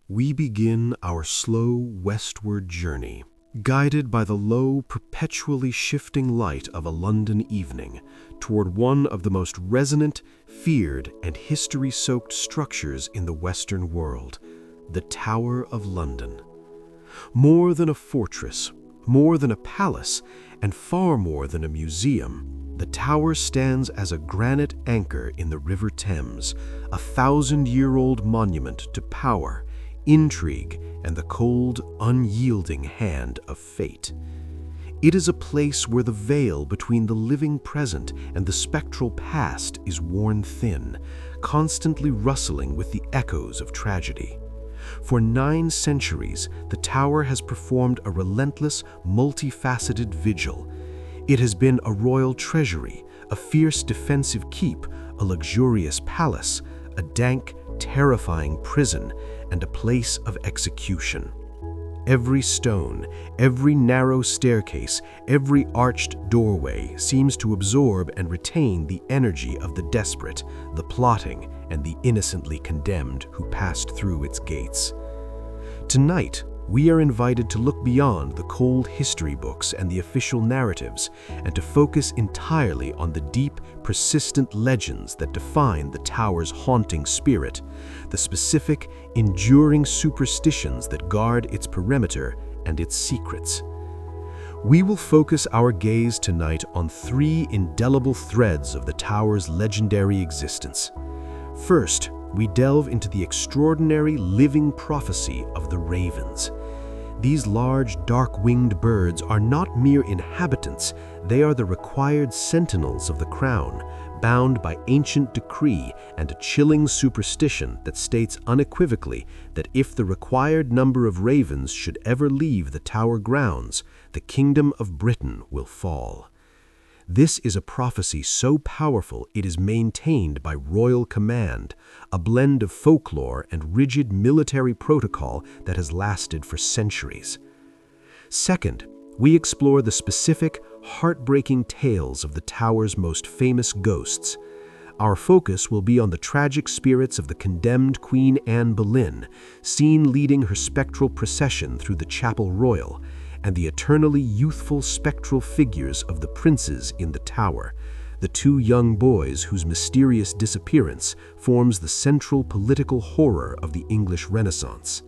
We begin our slow westward journey, guided by the low, perpetually shifting light of a London evening, toward one of the most resonant, feared, and history-soaked structures in the Western world, the Tower of London. More than a fortress, more than a palace, and far more than a museum, the tower stands as a granite anchor in the River Thames, a thousand-year-old monument to power, intrigue, and the cold, unyielding hand of fate. It is a place where the veil between the living present and the spectral past is worn thin, constantly rustling with the echoes of tragedy. For 9 centuries, the tower has performed a relentless, multifaceted vigil. It has been a royal treasury, a fierce defensive keep, a luxurious palace, a dank, terrifying prison, and a place of execution. Every stone, every narrow staircase, every arched doorway seems to absorb and retain the energy of the desperate, the plotting, and the innocently condemned who passed through its gates. Tonight, we are invited to look beyond the cold history books and the official narratives, and to focus entirely on the deep, persistent legends that define the tower's haunting spirit, the specific, enduring superstitions that guard its perimeter and its secrets. We will focus our gaze tonight on 3 indelible threads of the tower's legendary existence. First, we delve into the extraordinary living prophecy of the ravens. These large, dark-winged birds are not mere inhabitants, they are the required sentinels of the crown, bound by ancient decree and a chilling superstition that states unequivocally that if the required number of ravens should ever leave the tower grounds, the kingdom of Britain will fall. This is a prophecy so powerful it is maintained by royal command, a blend of folklore and rigid military protocol that has lasted for centuries. Second, we explore the specific, heartbreaking tales of the tower's most famous ghosts. Our focus will be on the tragic spirits of the condemned Queen Anne Boleyn, seen leading her spectral procession through the Chapel Royal, and the eternally youthful spectral figures of the princes in the tower, the 2 young boys whose mysterious disappearance forms the central political horror of the English Renaissance.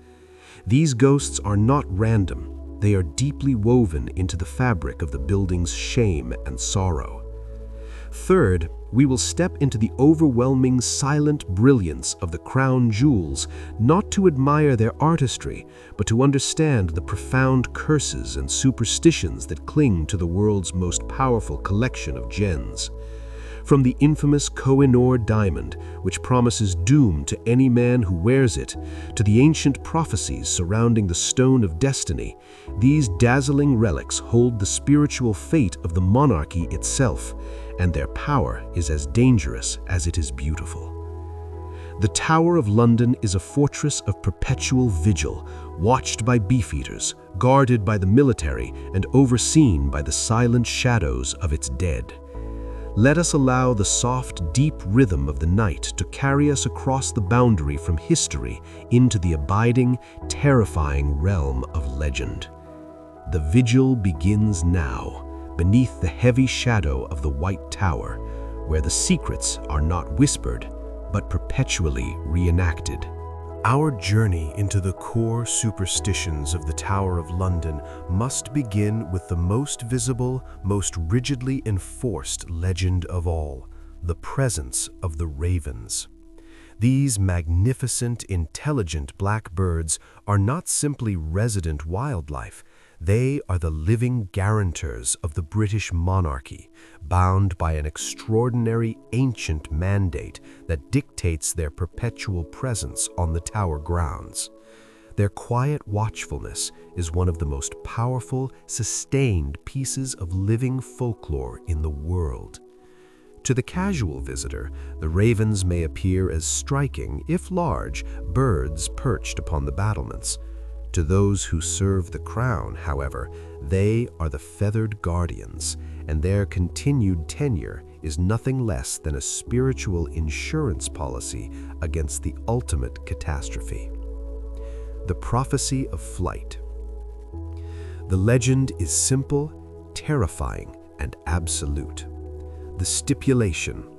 These ghosts are not random, they are deeply woven into the fabric of the building's shame and sorrow. Third, we will step into the overwhelming silent brilliance of the crown jewels, not to admire their artistry, but to understand the profound curses and superstitions that cling to the world's most powerful collection of gems. From the infamous Koh-i-Noor diamond, which promises doom to any man who wears it, to the ancient prophecies surrounding the Stone of Destiny, these dazzling relics hold the spiritual fate of the monarchy itself, and their power is as dangerous as it is beautiful. The Tower of London is a fortress of perpetual vigil, watched by beefeaters, guarded by the military, and overseen by the silent shadows of its dead. Let us allow the soft, deep rhythm of the night to carry us across the boundary from history into the abiding, terrifying realm of legend. The vigil begins now, beneath the heavy shadow of the White Tower, where the secrets are not whispered, but perpetually reenacted. Our journey into the core superstitions of the Tower of London must begin with the most visible, most rigidly enforced legend of all, the presence of the ravens. These magnificent, intelligent black birds are not simply resident wildlife, they are the living guarantors of the British monarchy, bound by an extraordinary ancient mandate that dictates their perpetual presence on the tower grounds. Their quiet watchfulness is one of the most powerful, sustained pieces of living folklore in the world. To the casual visitor, the ravens may appear as striking, if large, birds perched upon the battlements. To those who serve the crown, however, they are the feathered guardians, and their continued tenure is nothing less than a spiritual insurance policy against the ultimate catastrophe. The prophecy of flight. The legend is simple, terrifying, and absolute. The stipulation.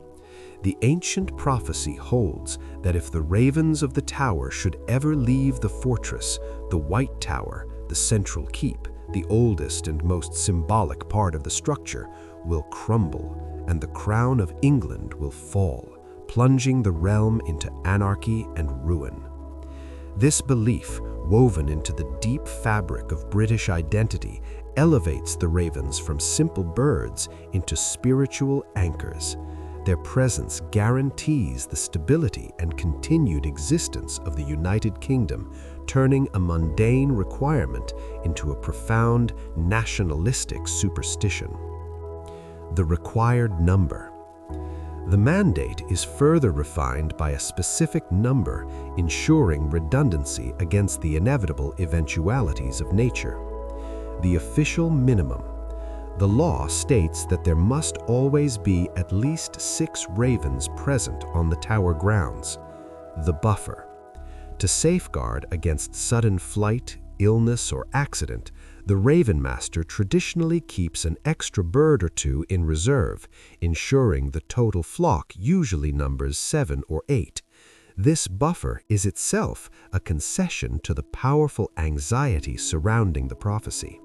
The ancient prophecy holds that if the ravens of the tower should ever leave the fortress, the White Tower, the central keep, the oldest and most symbolic part of the structure, will crumble, and the crown of England will fall, plunging the realm into anarchy and ruin. This belief, woven into the deep fabric of British identity, elevates the ravens from simple birds into spiritual anchors. Their presence guarantees the stability and continued existence of the United Kingdom, turning a mundane requirement into a profound nationalistic superstition. The required number. The mandate is further refined by a specific number, ensuring redundancy against the inevitable eventualities of nature. The official minimum. The law states that there must always be at least 6 ravens present on the tower grounds. The buffer. To safeguard against sudden flight, illness, or accident, the Raven Master traditionally keeps an extra bird or 2 in reserve, ensuring the total flock usually numbers 7 or 8. This buffer is itself a concession to the powerful anxiety surrounding the prophecy.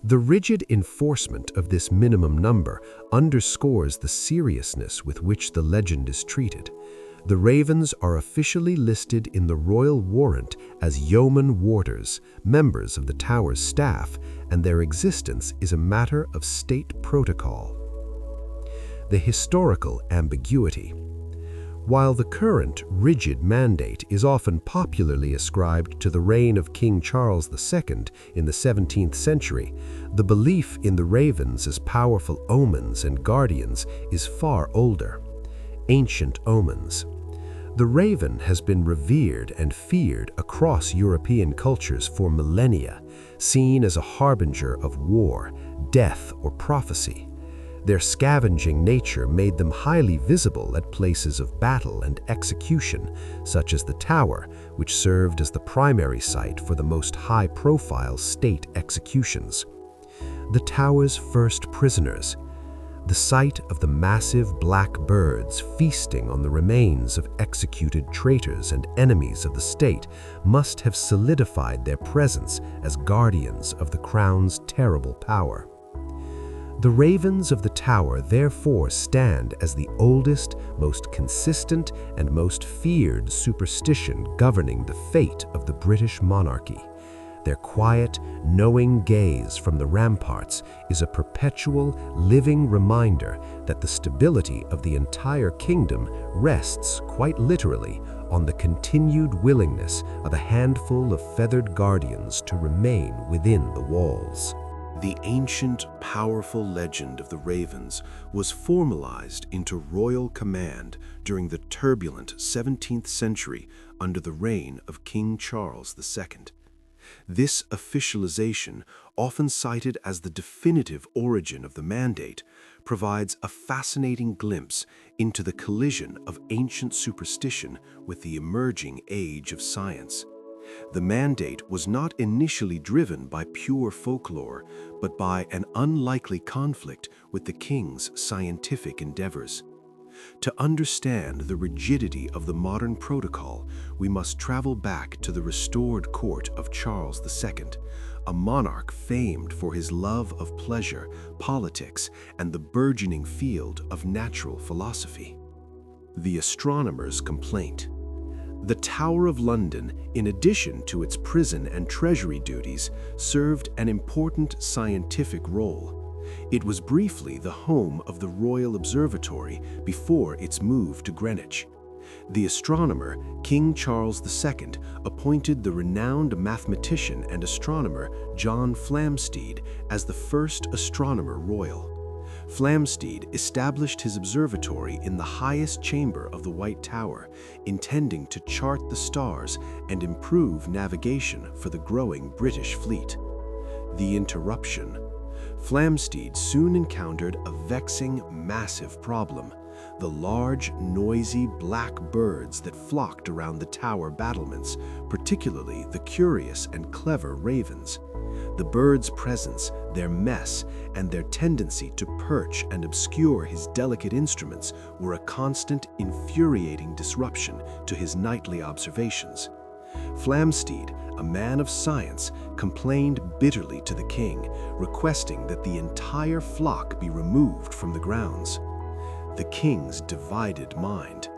The rigid enforcement of this minimum number underscores the seriousness with which the legend is treated. The ravens are officially listed in the royal warrant as yeoman warders, members of the tower's staff, and their existence is a matter of state protocol. The historical ambiguity. While the current rigid mandate is often popularly ascribed to the reign of King Charles II in the 17th century, the belief in the ravens as powerful omens and guardians is far older. Ancient omens. The raven has been revered and feared across European cultures for millennia, seen as a harbinger of war, death, or prophecy. Their scavenging nature made them highly visible at places of battle and execution, such as the Tower, which served as the primary site for the most high-profile state executions. The Tower's first prisoners. The sight of the massive black birds feasting on the remains of executed traitors and enemies of the state must have solidified their presence as guardians of the crown's terrible power. The ravens of the Tower therefore stand as the oldest, most consistent, and most feared superstition governing the fate of the British monarchy. Their quiet, knowing gaze from the ramparts is a perpetual, living reminder that the stability of the entire kingdom rests, quite literally, on the continued willingness of a handful of feathered guardians to remain within the walls. The ancient, powerful legend of the ravens was formalized into royal command during the turbulent 17th century under the reign of King Charles II. This officialization, often cited as the definitive origin of the mandate, provides a fascinating glimpse into the collision of ancient superstition with the emerging age of science. The mandate was not initially driven by pure folklore, but by an unlikely conflict with the king's scientific endeavors. To understand the rigidity of the modern protocol, we must travel back to the restored court of Charles II, a monarch famed for his love of pleasure, politics, and the burgeoning field of natural philosophy. The astronomer's complaint. The Tower of London, in addition to its prison and treasury duties, served an important scientific role. It was briefly the home of the Royal Observatory before its move to Greenwich. The astronomer, King Charles II, appointed the renowned mathematician and astronomer John Flamsteed as the first astronomer royal. Flamsteed established his observatory in the highest chamber of the White Tower, intending to chart the stars and improve navigation for the growing British fleet. The interruption. Flamsteed soon encountered a vexing, massive problem. The large, noisy black birds that flocked around the tower battlements, particularly the curious and clever ravens. The birds' presence, their mess, and their tendency to perch and obscure his delicate instruments were a constant, infuriating disruption to his nightly observations. Flamsteed, a man of science, complained bitterly to the king, requesting that the entire flock be removed from the grounds. The king's divided mind.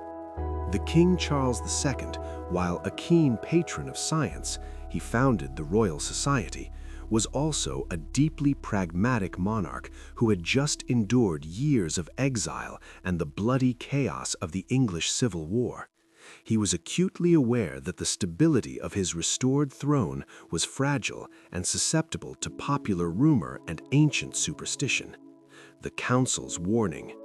The King Charles II, while a keen patron of science, he founded the Royal Society, was also a deeply pragmatic monarch who had just endured years of exile and the bloody chaos of the English Civil War. He was acutely aware that the stability of his restored throne was fragile and susceptible to popular rumor and ancient superstition. The council's warning.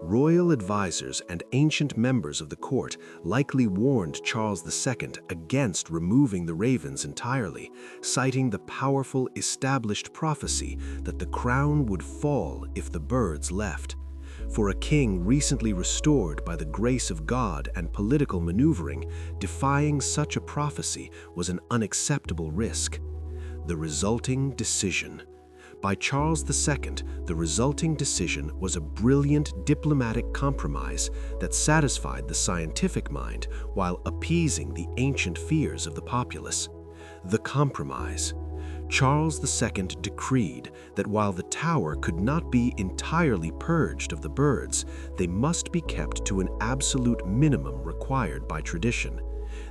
Royal advisors and ancient members of the court likely warned Charles II against removing the ravens entirely, citing the powerful established prophecy that the crown would fall if the birds left. For a king recently restored by the grace of God and political maneuvering, defying such a prophecy was an unacceptable risk. The resulting decision. By Charles II, the resulting decision was a brilliant diplomatic compromise that satisfied the scientific mind while appeasing the ancient fears of the populace. The compromise. Charles II decreed that while the tower could not be entirely purged of the birds, they must be kept to an absolute minimum required by tradition.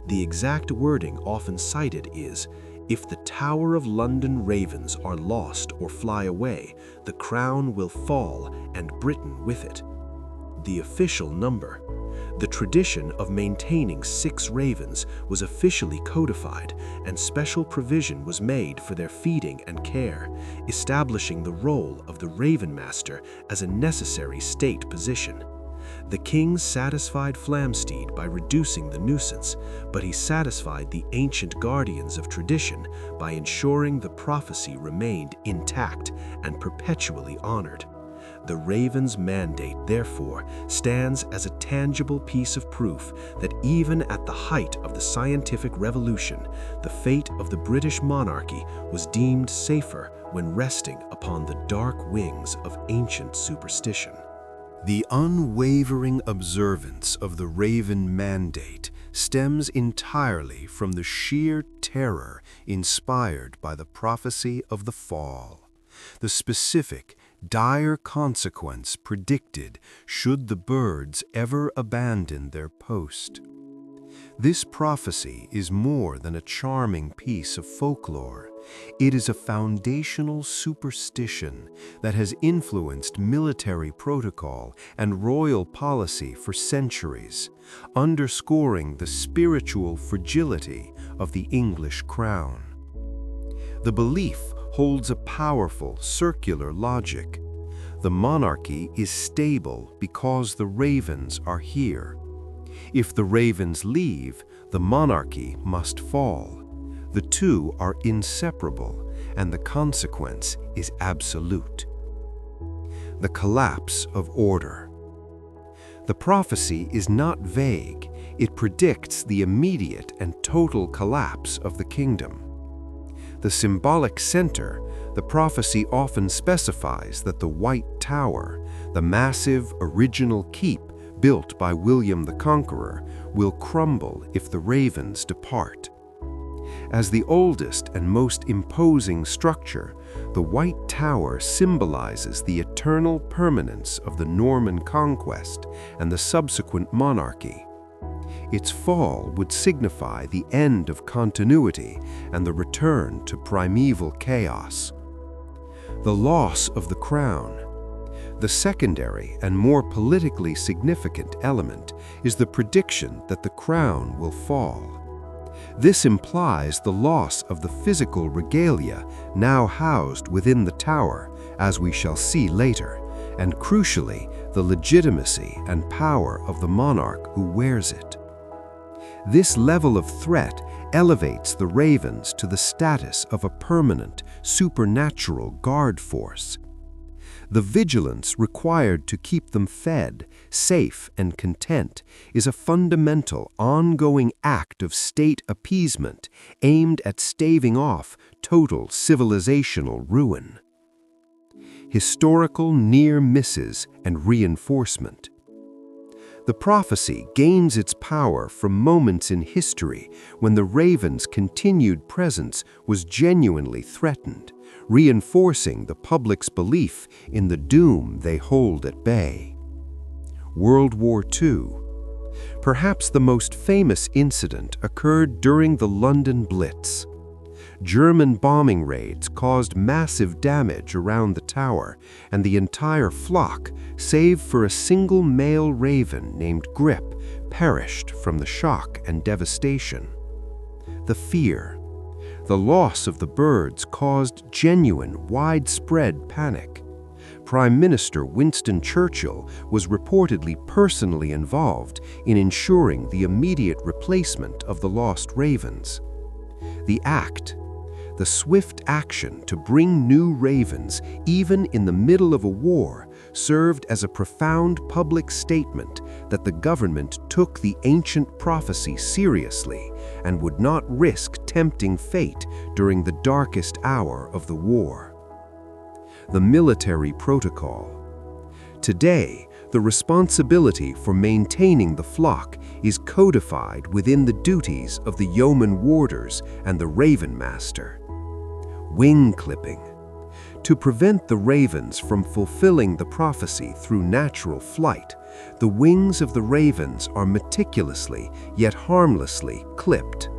The exact wording often cited is, "If the Tower of London ravens are lost or fly away, the crown will fall and Britain with it." The official number. The tradition of maintaining 6 ravens was officially codified, and special provision was made for their feeding and care, establishing the role of the Raven Master as a necessary state position. The king satisfied Flamsteed by reducing the nuisance, but he satisfied the ancient guardians of tradition by ensuring the prophecy remained intact and perpetually honored. The raven's mandate, therefore, stands as a tangible piece of proof that even at the height of the scientific revolution, the fate of the British monarchy was deemed safer when resting upon the dark wings of ancient superstition. The unwavering observance of the Raven Mandate stems entirely from the sheer terror inspired by the prophecy of the fall. The specific, dire consequence predicted should the birds ever abandon their post. This prophecy is more than a charming piece of folklore. It is a foundational superstition that has influenced military protocol and royal policy for centuries, underscoring the spiritual fragility of the English crown. The belief holds a powerful circular logic. The monarchy is stable because the ravens are here. If the ravens leave, the monarchy must fall. The two are inseparable, and the consequence is absolute. The collapse of order. The prophecy is not vague. It predicts the immediate and total collapse of the kingdom. The symbolic center, the prophecy often specifies that the White Tower, the massive original keep built by William the Conqueror, will crumble if the ravens depart. As the oldest and most imposing structure, the White Tower symbolizes the eternal permanence of the Norman conquest and the subsequent monarchy. Its fall would signify the end of continuity and the return to primeval chaos. The loss of the crown. The secondary and more politically significant element is the prediction that the crown will fall. This implies the loss of the physical regalia now housed within the tower, as we shall see later, and crucially, the legitimacy and power of the monarch who wears it. This level of threat elevates the ravens to the status of a permanent, supernatural guard force. The vigilance required to keep them fed, safe, and content is a fundamental, ongoing act of state appeasement aimed at staving off total civilizational ruin. Historical near misses and reinforcement. The prophecy gains its power from moments in history when the ravens' continued presence was genuinely threatened, reinforcing the public's belief in the doom they hold at bay. World War II. Perhaps the most famous incident occurred during the London Blitz. German bombing raids caused massive damage around the tower, and the entire flock, save for a single male raven named Grip, perished from the shock and devastation. The fear. The loss of the birds caused genuine, widespread panic. Prime Minister Winston Churchill was reportedly personally involved in ensuring the immediate replacement of the lost ravens. The act. The swift action to bring new ravens, even in the middle of a war, served as a profound public statement that the government took the ancient prophecy seriously and would not risk tempting fate during the darkest hour of the war. The military protocol. Today, the responsibility for maintaining the flock is codified within the duties of the yeoman warders and the raven master. Wing clipping. To prevent the ravens from fulfilling the prophecy through natural flight, the wings of the ravens are meticulously yet harmlessly clipped.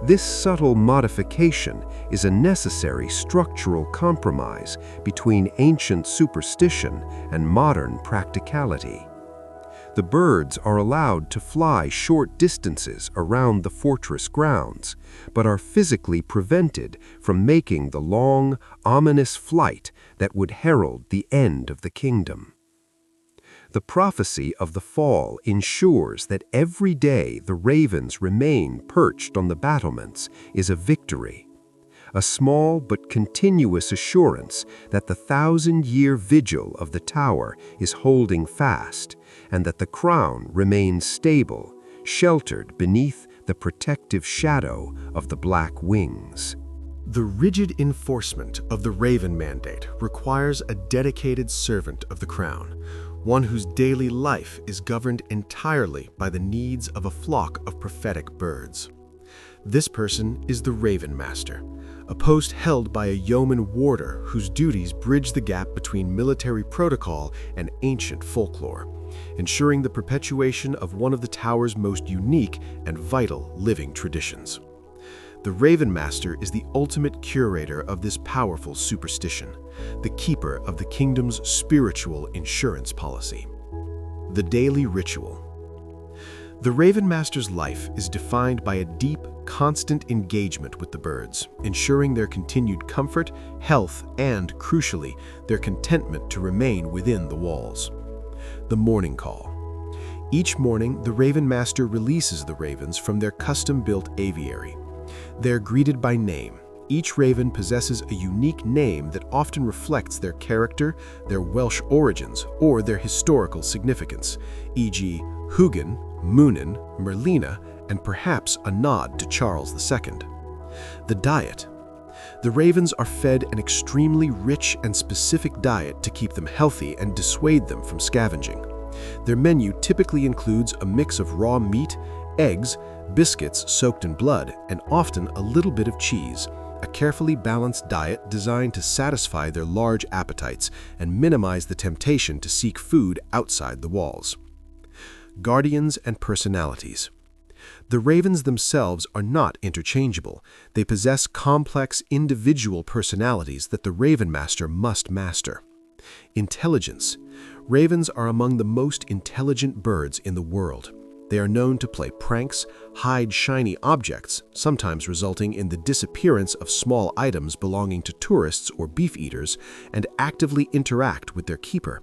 This subtle modification is a necessary structural compromise between ancient superstition and modern practicality. The birds are allowed to fly short distances around the fortress grounds, but are physically prevented from making the long, ominous flight that would herald the end of the kingdom. The prophecy of the fall ensures that every day the ravens remain perched on the battlements is a victory, a small but continuous assurance that the 1,000-year vigil of the tower is holding fast, and that the crown remains stable, sheltered beneath the protective shadow of the black wings. The rigid enforcement of the Raven Mandate requires a dedicated servant of the crown, one whose daily life is governed entirely by the needs of a flock of prophetic birds. This person is the Raven Master, a post held by a yeoman warder whose duties bridge the gap between military protocol and ancient folklore, ensuring the perpetuation of one of the tower's most unique and vital living traditions. The Raven Master is the ultimate curator of this powerful superstition, the keeper of the kingdom's spiritual insurance policy. The daily ritual. The Raven Master's life is defined by a deep, constant engagement with the birds, ensuring their continued comfort, health, and, crucially, their contentment to remain within the walls. The morning call. Each morning, the Raven Master releases the ravens from their custom-built aviary. They're greeted by name. Each raven possesses a unique name that often reflects their character, their Welsh origins, or their historical significance, e.g., Hugin, Moonin, Merlina, and perhaps a nod to Charles II. The diet. The ravens are fed an extremely rich and specific diet to keep them healthy and dissuade them from scavenging. Their menu typically includes a mix of raw meat, eggs, biscuits soaked in blood, and often a little bit of cheese, a carefully balanced diet designed to satisfy their large appetites and minimize the temptation to seek food outside the walls. Guardians and personalities. The ravens themselves are not interchangeable. They possess complex individual personalities that the Raven Master must master. Intelligence. Ravens are among the most intelligent birds in the world. They are known to play pranks, hide shiny objects, sometimes resulting in the disappearance of small items belonging to tourists or beef eaters, and actively interact with their keeper.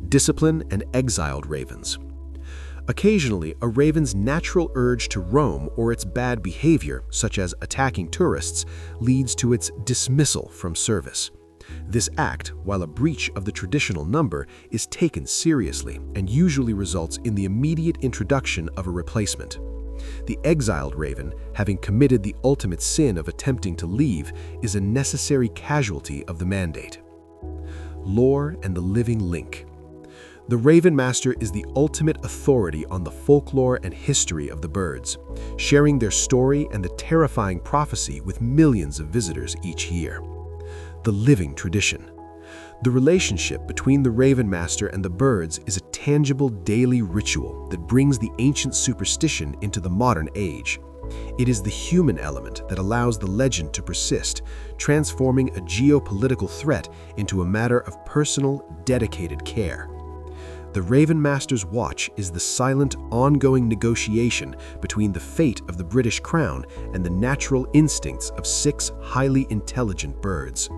Discipline and exiled ravens. Occasionally, a raven's natural urge to roam or its bad behavior, such as attacking tourists, leads to its dismissal from service. This act, while a breach of the traditional number, is taken seriously and usually results in the immediate introduction of a replacement. The exiled raven, having committed the ultimate sin of attempting to leave, is a necessary casualty of the mandate. Lore and the living link. The Raven Master is the ultimate authority on the folklore and history of the birds, sharing their story and the terrifying prophecy with millions of visitors each year. The living tradition. The relationship between the Raven Master and the birds is a tangible daily ritual that brings the ancient superstition into the modern age. It is the human element that allows the legend to persist, transforming a geopolitical threat into a matter of personal, dedicated care. The Raven Master's watch is the silent, ongoing negotiation between the fate of the British Crown and the natural instincts of 6 highly intelligent birds.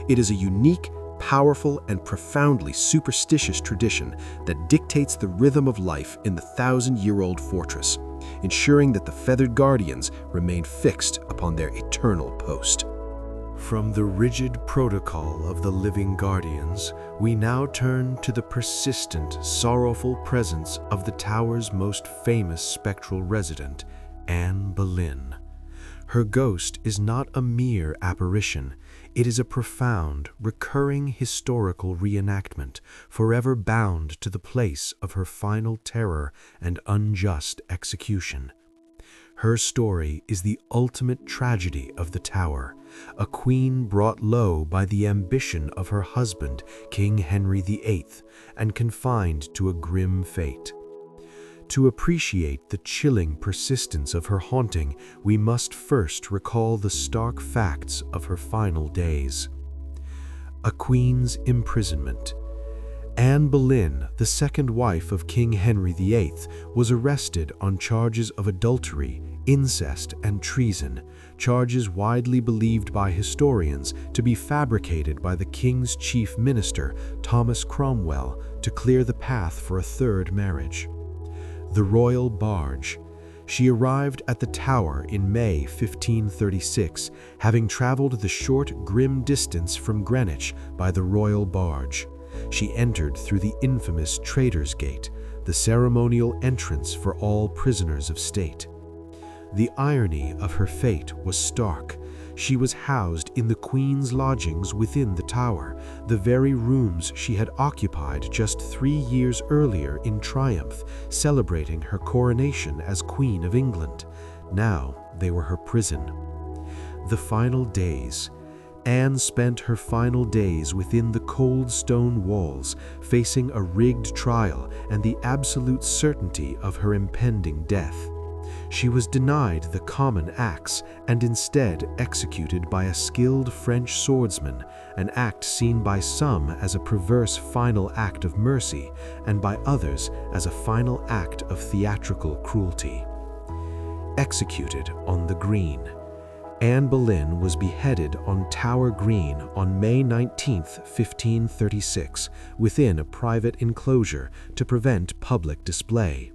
It is a unique, powerful, and profoundly superstitious tradition that dictates the rhythm of life in the 1,000-year-old fortress, ensuring that the feathered guardians remain fixed upon their eternal post. From the rigid protocol of the living guardians, we now turn to the persistent, sorrowful presence of the tower's most famous spectral resident, Anne Boleyn. Her ghost is not a mere apparition. It is a profound, recurring historical reenactment, forever bound to the place of her final terror and unjust execution. Her story is the ultimate tragedy of the tower, a queen brought low by the ambition of her husband, King Henry VIII, and confined to a grim fate. To appreciate the chilling persistence of her haunting, we must first recall the stark facts of her final days. A queen's imprisonment. Anne Boleyn, the second wife of King Henry VIII, was arrested on charges of adultery, incest, and treason, charges widely believed by historians to be fabricated by the king's chief minister, Thomas Cromwell, to clear the path for a third marriage. The royal barge. She arrived at the Tower in May 1536, having traveled the short, grim distance from Greenwich by the royal barge. She entered through the infamous Traitor's Gate, the ceremonial entrance for all prisoners of state. The irony of her fate was stark. She was housed in the Queen's lodgings within the Tower, the very rooms she had occupied just 3 years earlier in triumph, celebrating her coronation as Queen of England. Now they were her prison. The final days. Anne spent her final days within the cold stone walls, facing a rigged trial and the absolute certainty of her impending death. She was denied the common axe and instead executed by a skilled French swordsman, an act seen by some as a perverse final act of mercy and by others as a final act of theatrical cruelty. Executed on the Green. Anne Boleyn was beheaded on Tower Green on May 19, 1536, within a private enclosure to prevent public display.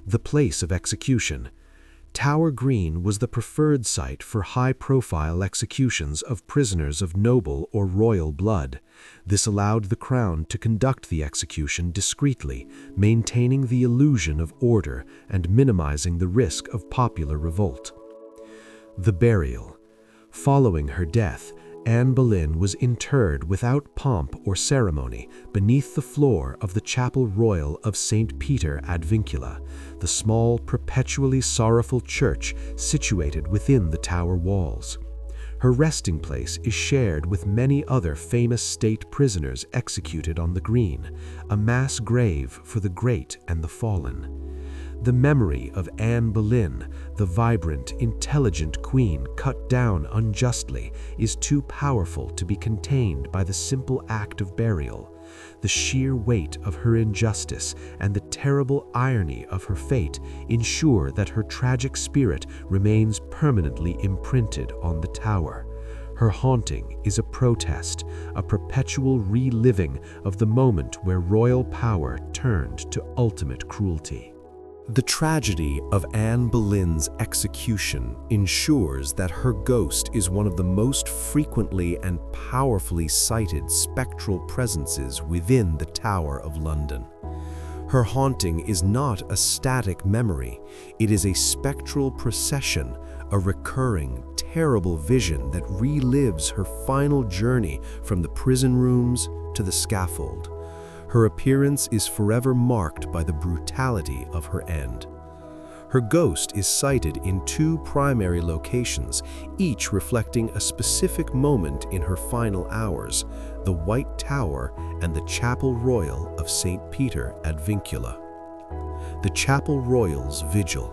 The place of execution. Tower Green was the preferred site for high-profile executions of prisoners of noble or royal blood. This allowed the Crown to conduct the execution discreetly, maintaining the illusion of order and minimizing the risk of popular revolt. The burial. Following her death, Anne Boleyn was interred without pomp or ceremony beneath the floor of the Chapel Royal of St. Peter ad Vincula, the small, perpetually sorrowful church situated within the Tower walls. Her resting place is shared with many other famous state prisoners executed on the Green, a mass grave for the great and the fallen. The memory of Anne Boleyn, the vibrant, intelligent queen cut down unjustly, is too powerful to be contained by the simple act of burial. The sheer weight of her injustice and the terrible irony of her fate ensure that her tragic spirit remains permanently imprinted on the Tower. Her haunting is a protest, a perpetual reliving of the moment where royal power turned to ultimate cruelty. The tragedy of Anne Boleyn's execution ensures that her ghost is one of the most frequently and powerfully cited spectral presences within the Tower of London. Her haunting is not a static memory, it is a spectral procession, a recurring, terrible vision that relives her final journey from the prison rooms to the scaffold. Her appearance is forever marked by the brutality of her end. Her ghost is sighted in two primary locations, each reflecting a specific moment in her final hours: the White Tower and the Chapel Royal of St. Peter ad Vincula. The Chapel Royal's Vigil.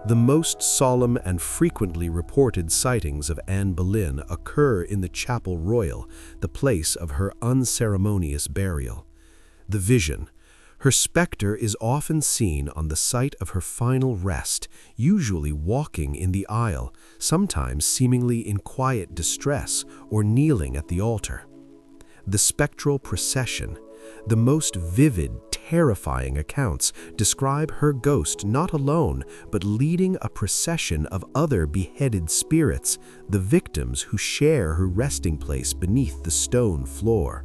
The most solemn and frequently reported sightings of Anne Boleyn occur in the Chapel Royal, the place of her unceremonious burial. The vision. Her specter is often seen on the site of her final rest, usually walking in the aisle, sometimes seemingly in quiet distress or kneeling at the altar. The spectral procession. The most vivid, terrifying accounts describe her ghost not alone, but leading a procession of other beheaded spirits, the victims who share her resting place beneath the stone floor.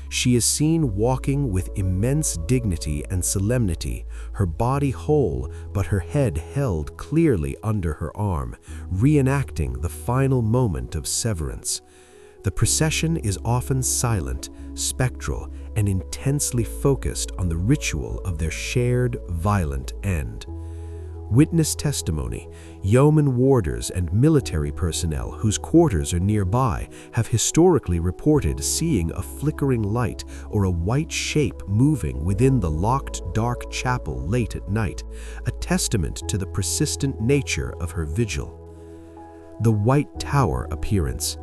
She is seen walking with immense dignity and solemnity, her body whole, but her head held clearly under her arm, reenacting the final moment of severance. The procession is often silent, spectral, and intensely focused on the ritual of their shared, violent end. Witness testimony. Yeoman warders and military personnel whose quarters are nearby have historically reported seeing a flickering light or a white shape moving within the locked, dark chapel late at night, a testament to the persistent nature of her vigil. The White Tower appearance.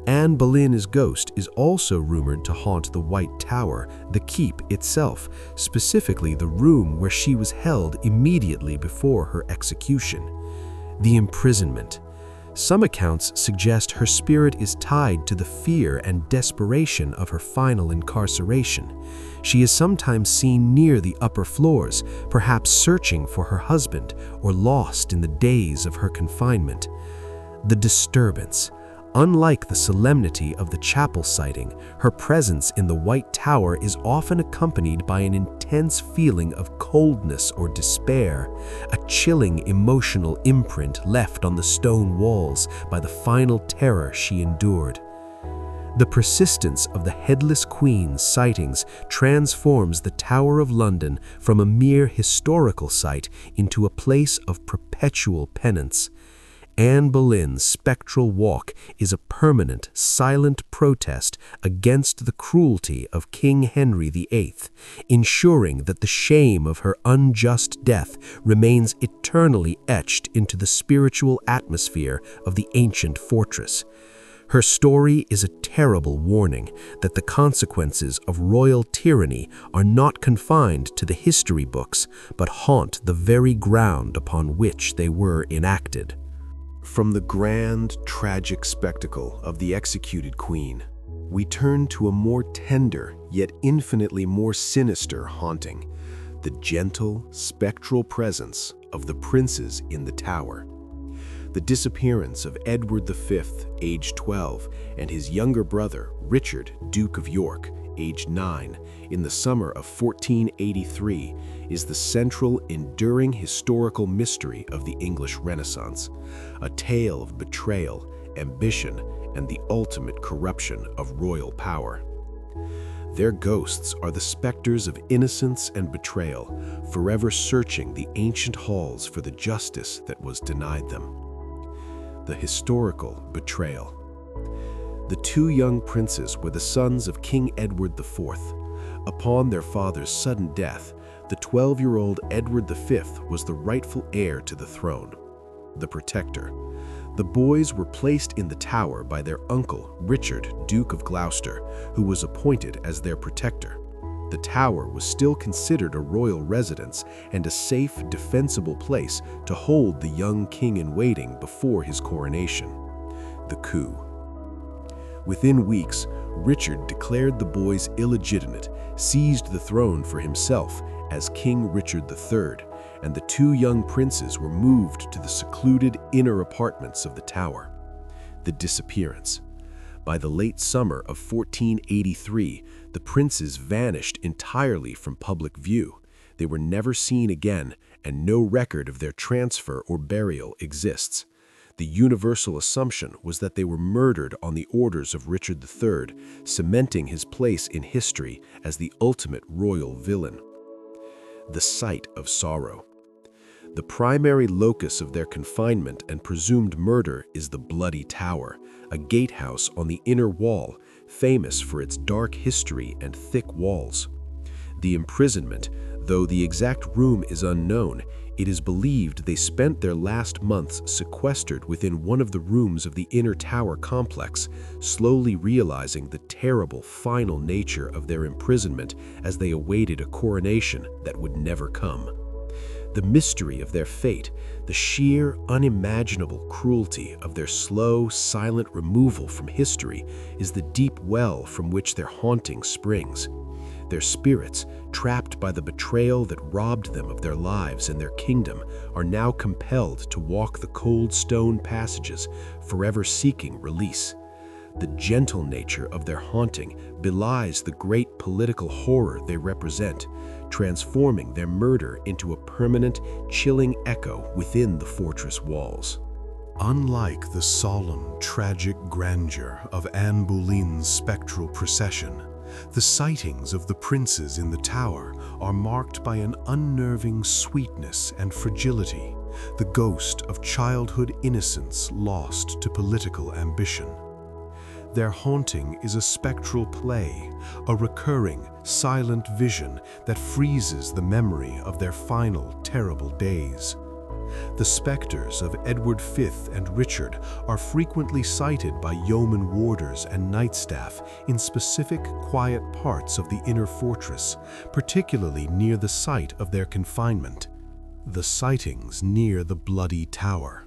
Anne Boleyn's ghost is also rumored to haunt the White Tower, the keep itself, specifically the room where she was held immediately before her execution. The imprisonment. Some accounts suggest her spirit is tied to the fear and desperation of her final incarceration. She is sometimes seen near the upper floors, perhaps searching for her husband or lost in the days of her confinement. The disturbance. Unlike the solemnity of the chapel sighting, her presence in the White Tower is often accompanied by an intense feeling of coldness or despair, a chilling emotional imprint left on the stone walls by the final terror she endured. The persistence of the Headless Queen's sightings transforms the Tower of London from a mere historical site into a place of perpetual penance. Anne Boleyn's spectral walk is a permanent, silent protest against the cruelty of King Henry VIII, ensuring that the shame of her unjust death remains eternally etched into the spiritual atmosphere of the ancient fortress. Her story is a terrible warning that the consequences of royal tyranny are not confined to the history books, but haunt the very ground upon which they were enacted. From the grand, tragic spectacle of the executed queen, we turn to a more tender, yet infinitely more sinister haunting, the gentle, spectral presence of the princes in the Tower. The disappearance of Edward V, age 12, and his younger brother, Richard, Duke of York, age 9, in the summer of 1483, is the central, enduring historical mystery of the English Renaissance, a tale of betrayal, ambition, and the ultimate corruption of royal power. Their ghosts are the specters of innocence and betrayal, forever searching the ancient halls for the justice that was denied them. The historical betrayal. The two young princes were the sons of King Edward IV. Upon their father's sudden death, the 12-year-old Edward V was the rightful heir to the throne, the protector. The boys were placed in the Tower by their uncle, Richard, Duke of Gloucester, who was appointed as their protector. The Tower was still considered a royal residence and a safe, defensible place to hold the young king-in-waiting before his coronation. The coup. Within weeks, Richard declared the boys illegitimate, seized the throne for himself as King Richard III, and the two young princes were moved to the secluded inner apartments of the tower. The disappearance. By the late summer of 1483, the princes vanished entirely from public view. They were never seen again, and no record of their transfer or burial exists. The universal assumption was that they were murdered on the orders of Richard III, cementing his place in history as the ultimate royal villain. The site of sorrow. The primary locus of their confinement and presumed murder is the Bloody Tower, a gatehouse on the inner wall, famous for its dark history and thick walls. The imprisonment, though the exact room is unknown, it is believed they spent their last months sequestered within one of the rooms of the inner tower complex, slowly realizing the terrible final nature of their imprisonment as they awaited a coronation that would never come. The mystery of their fate, the sheer, unimaginable cruelty of their slow, silent removal from history is the deep well from which their haunting springs. Their spirits, trapped by the betrayal that robbed them of their lives and their kingdom, are now compelled to walk the cold stone passages, forever seeking release. The gentle nature of their haunting belies the great political horror they represent, transforming their murder into a permanent, chilling echo within the fortress walls. Unlike the solemn, tragic grandeur of Anne Boleyn's spectral procession, the sightings of the princes in the tower are marked by an unnerving sweetness and fragility, the ghost of childhood innocence lost to political ambition. Their haunting is a spectral play, a recurring, silent vision that freezes the memory of their final, terrible days. The specters of Edward V and Richard are frequently sighted by yeoman warders and night staff in specific, quiet parts of the inner fortress, particularly near the site of their confinement. The sightings near the Bloody Tower.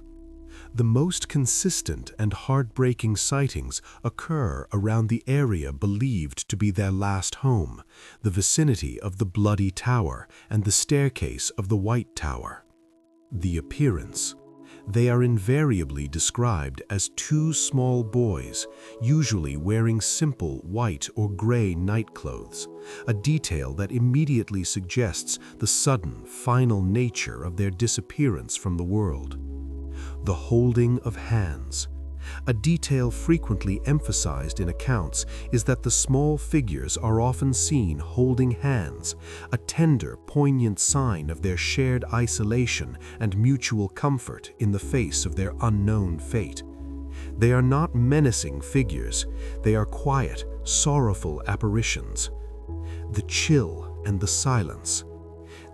The most consistent and heartbreaking sightings occur around the area believed to be their last home, the vicinity of the Bloody Tower and the staircase of the White Tower. The appearance. They are invariably described as two small boys, usually wearing simple white or gray nightclothes, a detail that immediately suggests the sudden, final nature of their disappearance from the world. The holding of hands. A detail frequently emphasized in accounts is that the small figures are often seen holding hands, a tender, poignant sign of their shared isolation and mutual comfort in the face of their unknown fate. They are not menacing figures, they are quiet, sorrowful apparitions. The chill and the silence.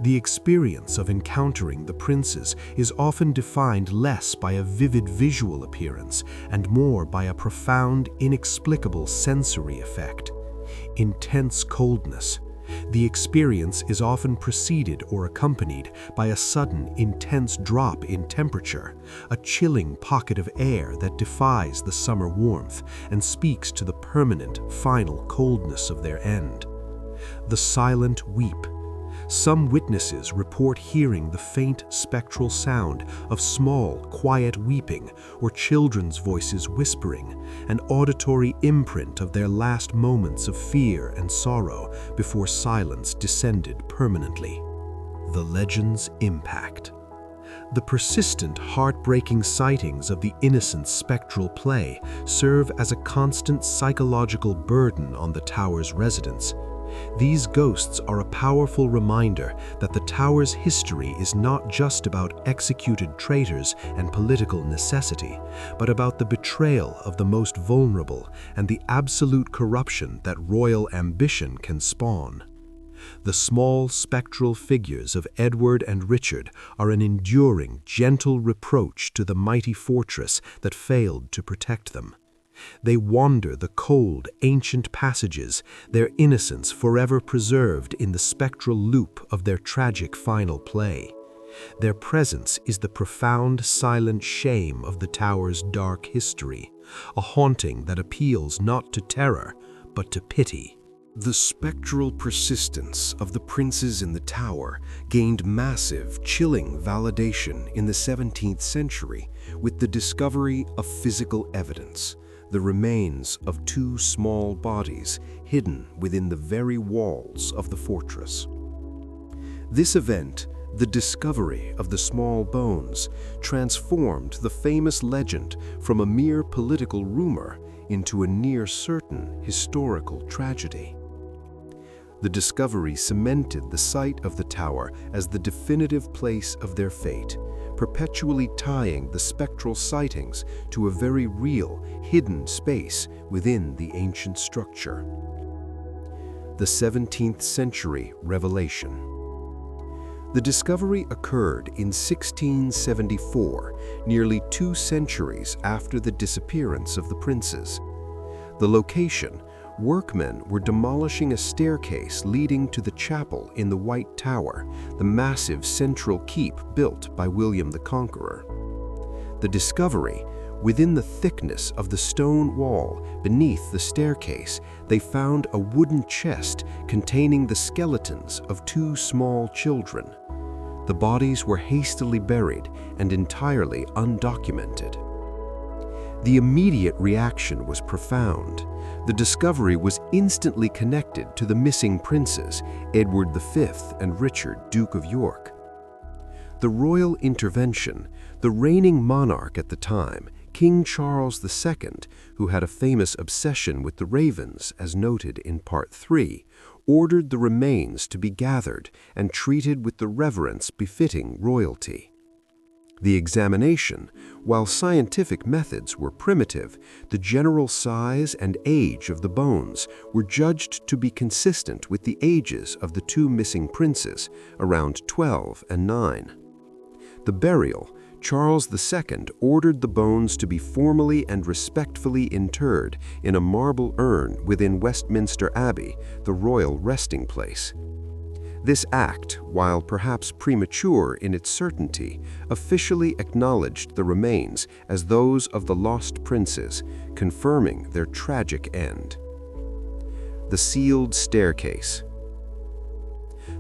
The experience of encountering the princes is often defined less by a vivid visual appearance and more by a profound, inexplicable sensory effect. Intense coldness. The experience is often preceded or accompanied by a sudden, intense drop in temperature, a chilling pocket of air that defies the summer warmth and speaks to the permanent, final coldness of their end. The silent weep. Some witnesses report hearing the faint spectral sound of small, quiet weeping or children's voices whispering, an auditory imprint of their last moments of fear and sorrow before silence descended permanently. The legend's impact. The persistent, heartbreaking sightings of the innocent spectral play serve as a constant psychological burden on the tower's residents. These ghosts are a powerful reminder that the tower's history is not just about executed traitors and political necessity, but about the betrayal of the most vulnerable and the absolute corruption that royal ambition can spawn. The small spectral figures of Edward and Richard are an enduring, gentle reproach to the mighty fortress that failed to protect them. They wander the cold, ancient passages, their innocence forever preserved in the spectral loop of their tragic final play. Their presence is the profound, silent shame of the tower's dark history, a haunting that appeals not to terror, but to pity. The spectral persistence of the princes in the tower gained massive, chilling validation in the 17th century with the discovery of physical evidence, the remains of two small bodies hidden within the very walls of the fortress. This event, the discovery of the small bones, transformed the famous legend from a mere political rumor into a near-certain historical tragedy. The discovery cemented the site of the tower as the definitive place of their fate, perpetually tying the spectral sightings to a very real, hidden space within the ancient structure. The 17th century revelation. The discovery occurred in 1674, nearly 2 centuries after the disappearance of the princes. The location: workmen were demolishing a staircase leading to the chapel in the White Tower, the massive central keep built by William the Conqueror. The discovery: within the thickness of the stone wall beneath the staircase, they found a wooden chest containing the skeletons of 2 small children. The bodies were hastily buried and entirely undocumented. The immediate reaction was profound. The discovery was instantly connected to the missing princes, Edward V and Richard, Duke of York. The royal intervention: the reigning monarch at the time, King Charles II, who had a famous obsession with the ravens, as noted in Part 3, ordered the remains to be gathered and treated with the reverence befitting royalty. The examination: while scientific methods were primitive, the general size and age of the bones were judged to be consistent with the ages of the 2 missing princes, around 12 and 9. The burial: Charles II ordered the bones to be formally and respectfully interred in a marble urn within Westminster Abbey, the royal resting place. This act, while perhaps premature in its certainty, officially acknowledged the remains as those of the lost princes, confirming their tragic end. The sealed staircase.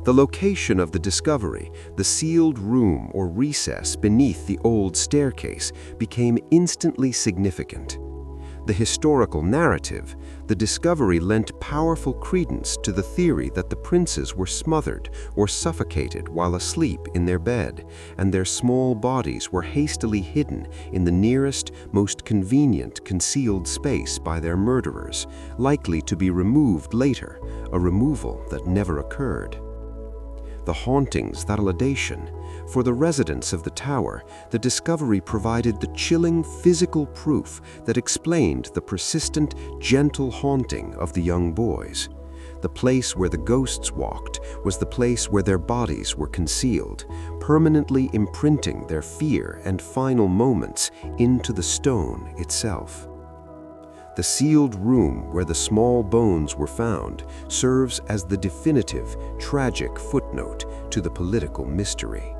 The location of the discovery, the sealed room or recess beneath the old staircase, became instantly significant. The historical narrative: the discovery lent powerful credence to the theory that the princes were smothered or suffocated while asleep in their bed, and their small bodies were hastily hidden in the nearest, most convenient concealed space by their murderers, likely to be removed later, a removal that never occurred. The hauntings validation. For the residents of the tower, the discovery provided the chilling physical proof that explained the persistent, gentle haunting of the young boys. The place where the ghosts walked was the place where their bodies were concealed, permanently imprinting their fear and final moments into the stone itself. The sealed room where the small bones were found serves as the definitive, tragic footnote to the political mystery.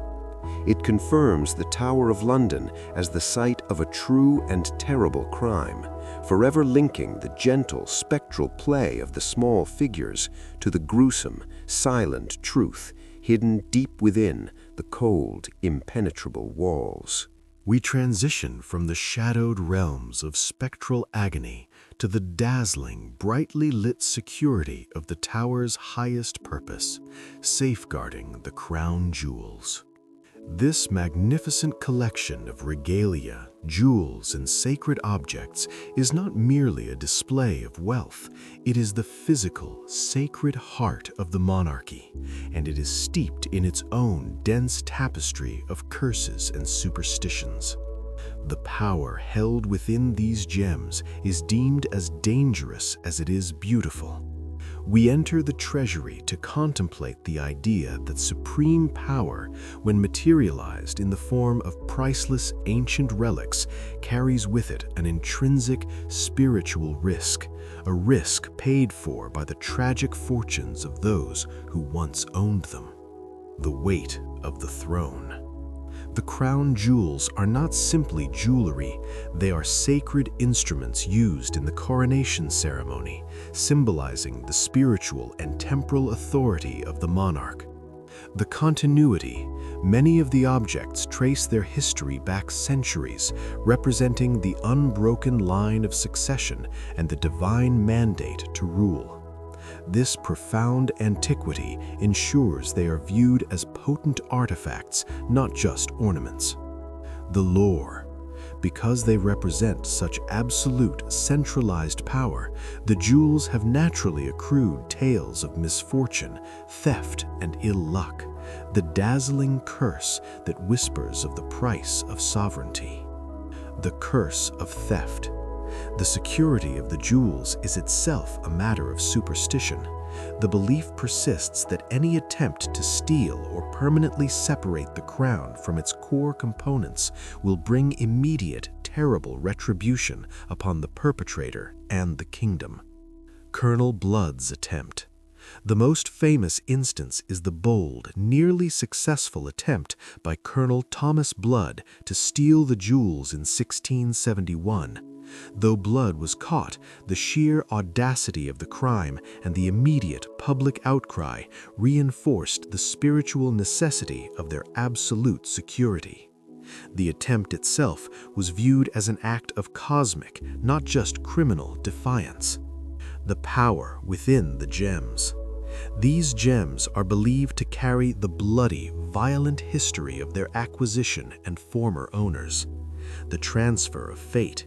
It confirms the Tower of London as the site of a true and terrible crime, forever linking the gentle, spectral play of the small figures to the gruesome, silent truth hidden deep within the cold, impenetrable walls. We transition from the shadowed realms of spectral agony to the dazzling, brightly lit security of the tower's highest purpose, safeguarding the crown jewels. This magnificent collection of regalia, jewels, and sacred objects is not merely a display of wealth. It is the physical, sacred heart of the monarchy, and it is steeped in its own dense tapestry of curses and superstitions. The power held within these gems is deemed as dangerous as it is beautiful. We enter the treasury to contemplate the idea that supreme power, when materialized in the form of priceless ancient relics, carries with it an intrinsic spiritual risk, a risk paid for by the tragic fortunes of those who once owned them. The weight of the throne. The crown jewels are not simply jewelry, they are sacred instruments used in the coronation ceremony, symbolizing the spiritual and temporal authority of the monarch. The continuity, many of the objects trace their history back centuries, representing the unbroken line of succession and the divine mandate to rule. This profound antiquity ensures they are viewed as potent artifacts, not just ornaments. The lore. Because they represent such absolute, centralized power, the jewels have naturally accrued tales of misfortune, theft, and ill luck, the dazzling curse that whispers of the price of sovereignty. The curse of theft. The security of the jewels is itself a matter of superstition. The belief persists that any attempt to steal or permanently separate the crown from its core components will bring immediate, terrible retribution upon the perpetrator and the kingdom. Colonel Blood's attempt. The most famous instance is the bold, nearly successful attempt by Colonel Thomas Blood to steal the jewels in 1671. Though Blood was caught, the sheer audacity of the crime and the immediate public outcry reinforced the spiritual necessity of their absolute security. The attempt itself was viewed as an act of cosmic, not just criminal, defiance. The power within the gems. These gems are believed to carry the bloody, violent history of their acquisition and former owners. The transfer of fate.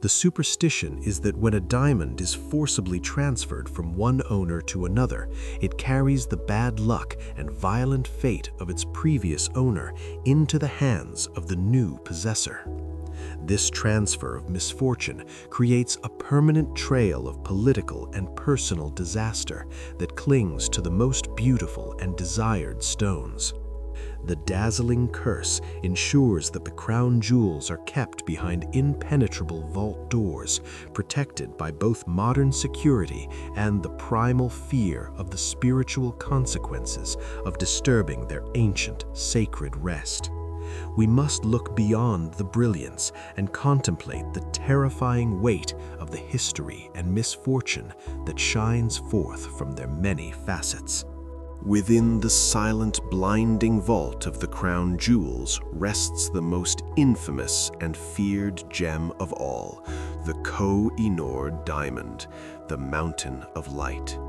The superstition is that when a diamond is forcibly transferred from one owner to another, it carries the bad luck and violent fate of its previous owner into the hands of the new possessor. This transfer of misfortune creates a permanent trail of political and personal disaster that clings to the most beautiful and desired stones. The dazzling curse ensures that the crown jewels are kept behind impenetrable vault doors, protected by both modern security and the primal fear of the spiritual consequences of disturbing their ancient, sacred rest. We must look beyond the brilliance and contemplate the terrifying weight of the history and misfortune that shines forth from their many facets. Within the silent, blinding vault of the crown jewels rests the most infamous and feared gem of all, the Koh-i-Noor diamond, the Mountain of Light.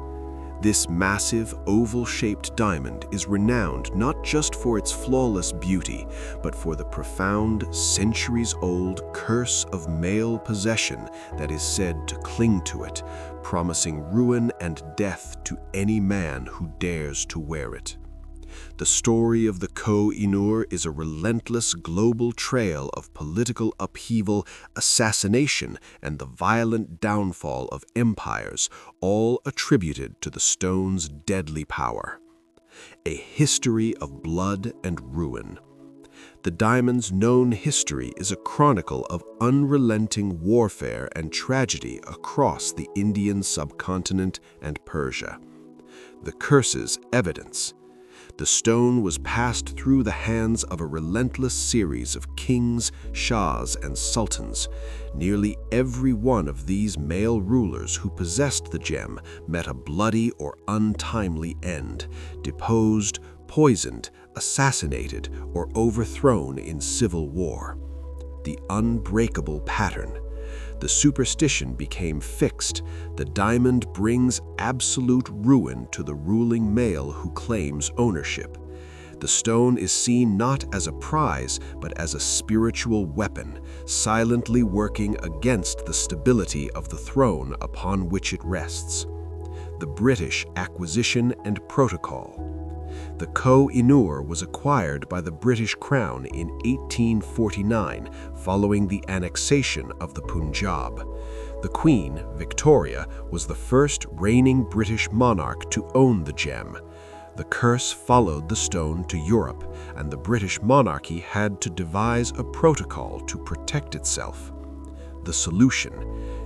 This massive, oval-shaped diamond is renowned not just for its flawless beauty, but for the profound, centuries-old curse of male possession that is said to cling to it, promising ruin and death to any man who dares to wear it. The story of the Koh-i-Noor is a relentless global trail of political upheaval, assassination, and the violent downfall of empires, all attributed to the stone's deadly power. A history of blood and ruin. The diamond's known history is a chronicle of unrelenting warfare and tragedy across the Indian subcontinent and Persia. The curse's evidence. The stone was passed through the hands of a relentless series of kings, shahs, and sultans. Nearly every one of these male rulers who possessed the gem met a bloody or untimely end, deposed, poisoned, assassinated, or overthrown in civil war. The unbreakable pattern. The superstition became fixed. The diamond brings absolute ruin to the ruling male who claims ownership. The stone is seen not as a prize, but as a spiritual weapon, silently working against the stability of the throne upon which it rests. The British Acquisition and Protocol. The Koh-i-Noor was acquired by the British Crown in 1849 following the annexation of the Punjab. The Queen, Victoria, was the first reigning British monarch to own the gem. The curse followed the stone to Europe, and the British monarchy had to devise a protocol to protect itself. The solution.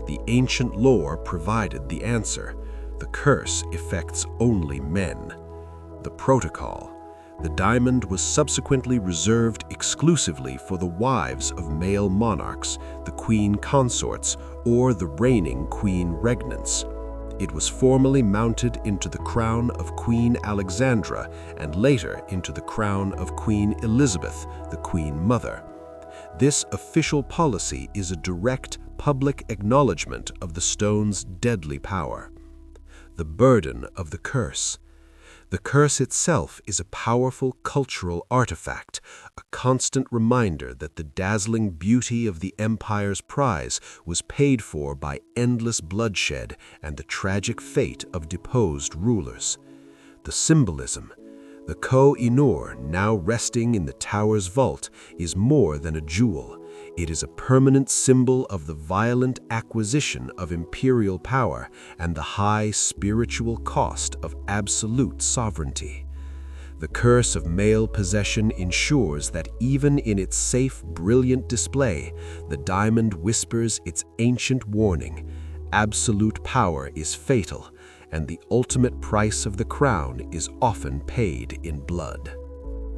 The ancient lore provided the answer. The curse affects only men. The protocol. The diamond was subsequently reserved exclusively for the wives of male monarchs, the queen consorts, or the reigning queen regnants. It was formally mounted into the crown of Queen Alexandra and later into the crown of Queen Elizabeth, the Queen Mother. This official policy is a direct public acknowledgement of the stone's deadly power. The burden of the curse. The curse itself is a powerful cultural artifact, a constant reminder that the dazzling beauty of the empire's prize was paid for by endless bloodshed and the tragic fate of deposed rulers. The symbolism. The Koh-i-Noor, now resting in the tower's vault, is more than a jewel. It is a permanent symbol of the violent acquisition of imperial power and the high spiritual cost of absolute sovereignty. The curse of male possession ensures that even in its safe, brilliant display, the diamond whispers its ancient warning: absolute power is fatal, and the ultimate price of the crown is often paid in blood.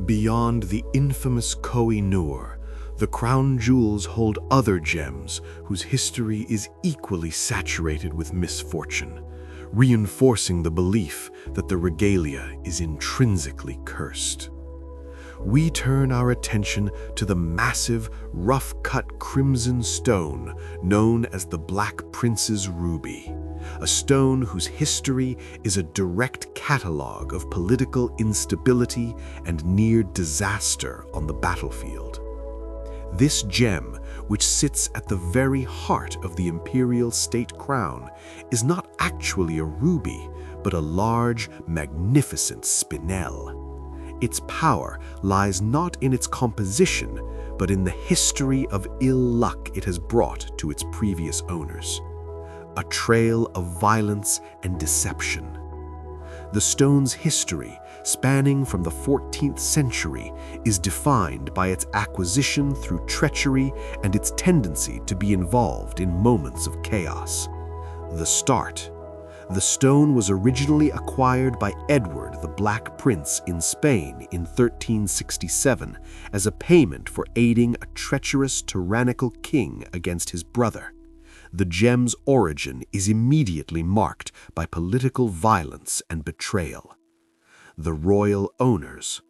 Beyond the infamous Koh-i-Noor, the crown jewels hold other gems whose history is equally saturated with misfortune, reinforcing the belief that the regalia is intrinsically cursed. We turn our attention to the massive, rough-cut crimson stone known as the Black Prince's Ruby, a stone whose history is a direct catalogue of political instability and near disaster on the battlefield. This gem, which sits at the very heart of the imperial state crown, is not actually a ruby, but a large, magnificent spinel. Its power lies not in its composition, but in the history of ill luck it has brought to its previous owners. A trail of violence and deception. The stone's history, spanning from the 14th century, is defined by its acquisition through treachery and its tendency to be involved in moments of chaos. The start. The stone was originally acquired by Edward the Black Prince in Spain in 1367 as a payment for aiding a treacherous tyrannical king against his brother. The gem's origin is immediately marked by political violence and betrayal. The royal owners.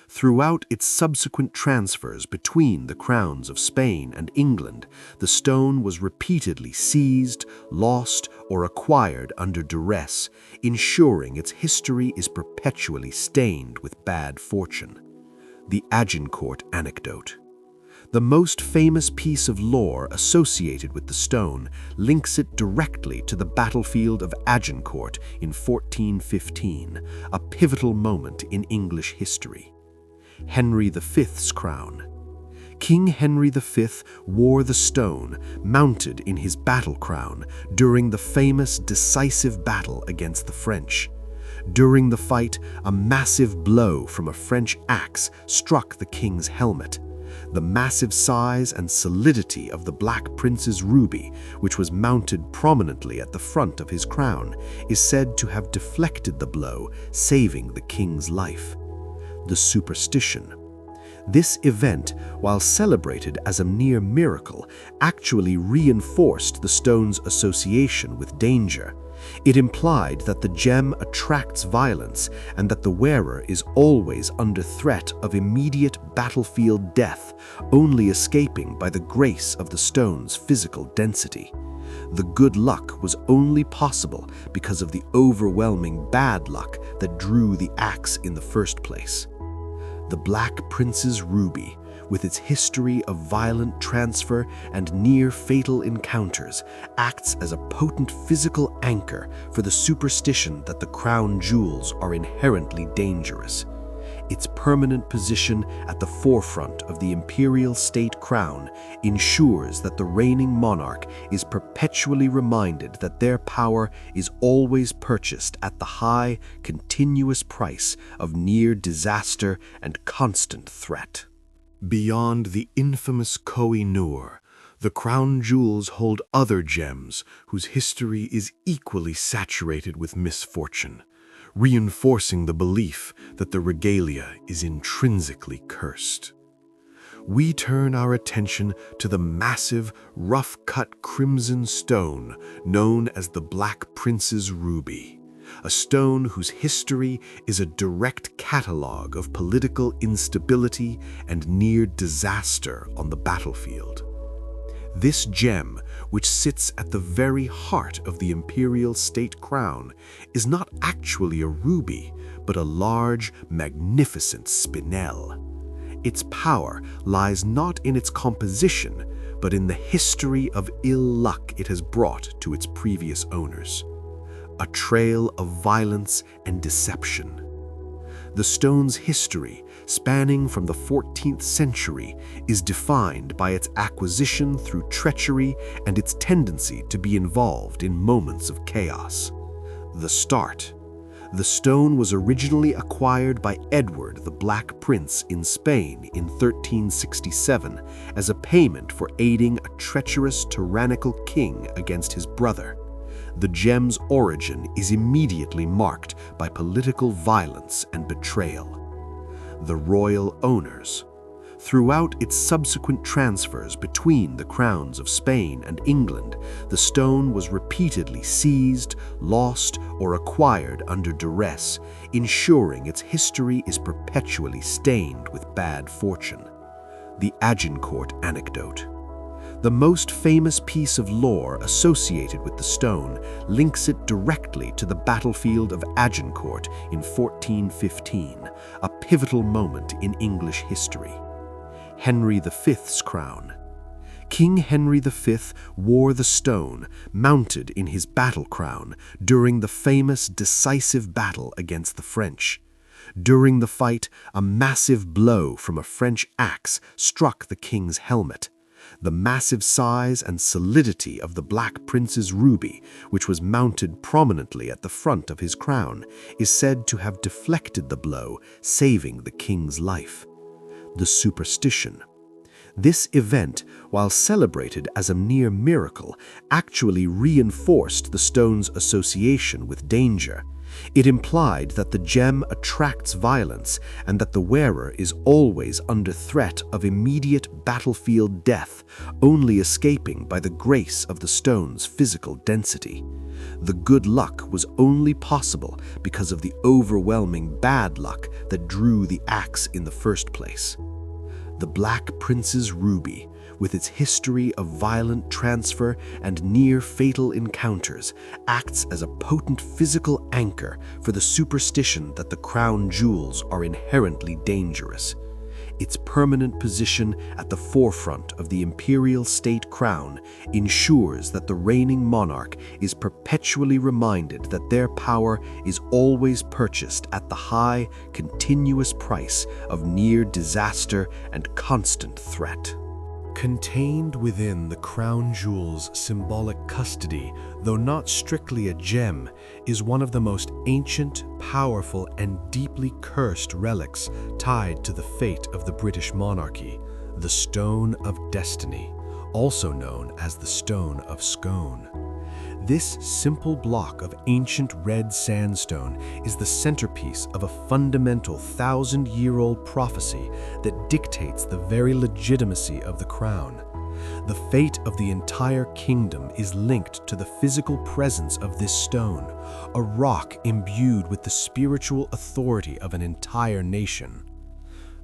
Throughout its subsequent transfers between the crowns of Spain and England, the stone was repeatedly seized, lost, or acquired under duress, ensuring its history is perpetually stained with bad fortune. The Agincourt anecdote. The most famous piece of lore associated with the stone links it directly to the battlefield of Agincourt in 1415, a pivotal moment in English history. Henry V's crown. King Henry V wore the stone mounted in his battle crown during the famous decisive battle against the French. During the fight, a massive blow from a French axe struck the king's helmet. The massive size and solidity of the Black Prince's ruby, which was mounted prominently at the front of his crown, is said to have deflected the blow, saving the king's life. The superstition. This event, while celebrated as a near miracle, actually reinforced the stone's association with danger. It implied that the gem attracts violence and that the wearer is always under threat of immediate battlefield death, only escaping by the grace of the stone's physical density. The good luck was only possible because of the overwhelming bad luck that drew the axe in the first place. The Black Prince's Ruby, with its history of violent transfer and near-fatal encounters, acts as a potent physical anchor for the superstition that the crown jewels are inherently dangerous. Its permanent position at the forefront of the imperial state crown ensures that the reigning monarch is perpetually reminded that their power is always purchased at the high, continuous price of near disaster and constant threat. Beyond the infamous Koh-i-Noor, the crown jewels hold other gems whose history is equally saturated with misfortune, reinforcing the belief that the regalia is intrinsically cursed. We turn our attention to the massive, rough-cut crimson stone known as the Black Prince's Ruby, a stone whose history is a direct catalogue of political instability and near disaster on the battlefield. This gem, which sits at the very heart of the imperial state crown, is not actually a ruby, but a large, magnificent spinel. Its power lies not in its composition, but in the history of ill luck it has brought to its previous owners. A trail of violence and deception. The stone's history, spanning from the 14th century, is defined by its acquisition through treachery and its tendency to be involved in moments of chaos. The start. The stone was originally acquired by Edward the Black Prince in Spain in 1367 as a payment for aiding a treacherous tyrannical king against his brother. The gem's origin is immediately marked by political violence and betrayal. The royal owners. Throughout its subsequent transfers between the crowns of Spain and England, the stone was repeatedly seized, lost, or acquired under duress, ensuring its history is perpetually stained with bad fortune. The Agincourt anecdote. The most famous piece of lore associated with the stone links it directly to the battlefield of Agincourt in 1415, a pivotal moment in English history. Henry V's crown. King Henry V wore the stone mounted in his battle crown during the famous decisive battle against the French. During the fight, a massive blow from a French axe struck the king's helmet. The massive size and solidity of the Black Prince's ruby, which was mounted prominently at the front of his crown, is said to have deflected the blow, saving the king's life. The superstition. This event, while celebrated as a near miracle, actually reinforced the stone's association with danger. It implied that the gem attracts violence and that the wearer is always under threat of immediate battlefield death, only escaping by the grace of the stone's physical density. The good luck was only possible because of the overwhelming bad luck that drew the axe in the first place. The Black Prince's Ruby, with its history of violent transfer and near-fatal encounters, acts as a potent physical anchor for the superstition that the crown jewels are inherently dangerous. Its permanent position at the forefront of the imperial state crown ensures that the reigning monarch is perpetually reminded that their power is always purchased at the high, continuous price of near disaster and constant threat. Contained within the crown jewel's symbolic custody, though not strictly a gem, is one of the most ancient, powerful, and deeply cursed relics tied to the fate of the British monarchy, the Stone of Destiny, also known as the Stone of Scone. This simple block of ancient red sandstone is the centerpiece of a fundamental 1,000-year-old prophecy that dictates the very legitimacy of the crown. The fate of the entire kingdom is linked to the physical presence of this stone, a rock imbued with the spiritual authority of an entire nation.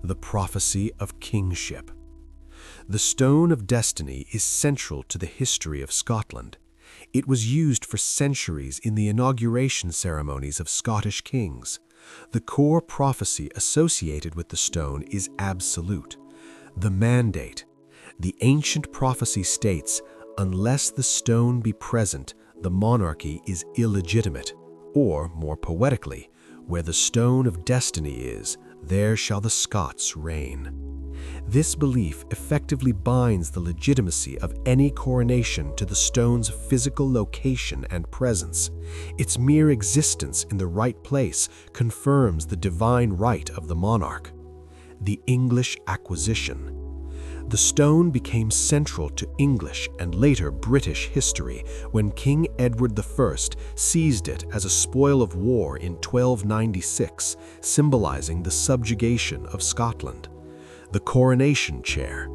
The prophecy of kingship. The Stone of Destiny is central to the history of Scotland. It was used for centuries in the inauguration ceremonies of Scottish kings. The core prophecy associated with the stone is absolute. The mandate. The ancient prophecy states, unless the stone be present, the monarchy is illegitimate. Or, more poetically, where the Stone of Destiny is, there shall the Scots reign. This belief effectively binds the legitimacy of any coronation to the stone's physical location and presence. Its mere existence in the right place confirms the divine right of the monarch. The English acquisition. The stone became central to English and later British history when King Edward I seized it as a spoil of war in 1296, symbolizing the subjugation of Scotland. The coronation chair.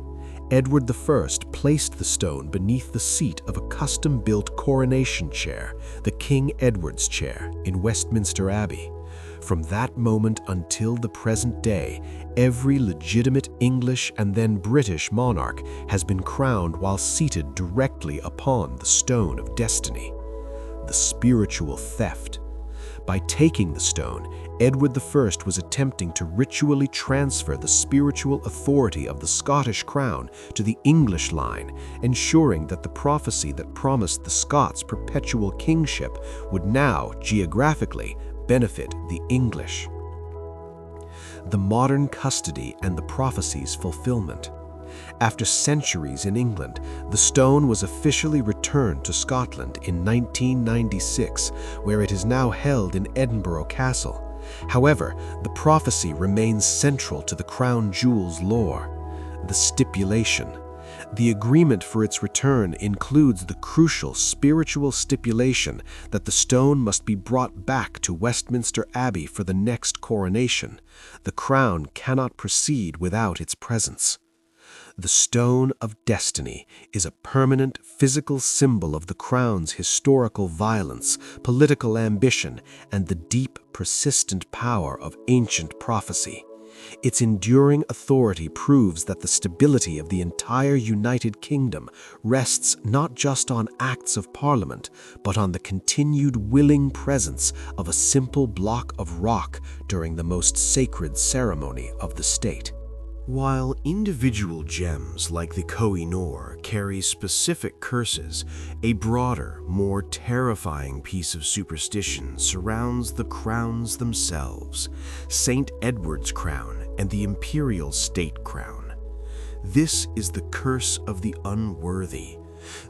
Edward I placed the stone beneath the seat of a custom-built coronation chair, the King Edward's chair, in Westminster Abbey. From that moment until the present day, every legitimate English and then British monarch has been crowned while seated directly upon the Stone of Destiny. The spiritual theft. By taking the stone, Edward I was attempting to ritually transfer the spiritual authority of the Scottish crown to the English line, ensuring that the prophecy that promised the Scots perpetual kingship would now, geographically, benefit the English. The modern custody and the prophecy's fulfillment. After centuries in England, the stone was officially returned to Scotland in 1996, where it is now held in Edinburgh Castle. However, the prophecy remains central to the crown jewel's lore. The stipulation. The agreement for its return includes the crucial spiritual stipulation that the stone must be brought back to Westminster Abbey for the next coronation. The crown cannot proceed without its presence. The Stone of Destiny is a permanent physical symbol of the crown's historical violence, political ambition, and the deep, persistent power of ancient prophecy. Its enduring authority proves that the stability of the entire United Kingdom rests not just on acts of Parliament, but on the continued willing presence of a simple block of rock during the most sacred ceremony of the state. While individual gems like the Koh-i-Noor carry specific curses, a broader, more terrifying piece of superstition surrounds the crowns themselves, St. Edward's crown and the imperial state crown. This is the curse of the unworthy,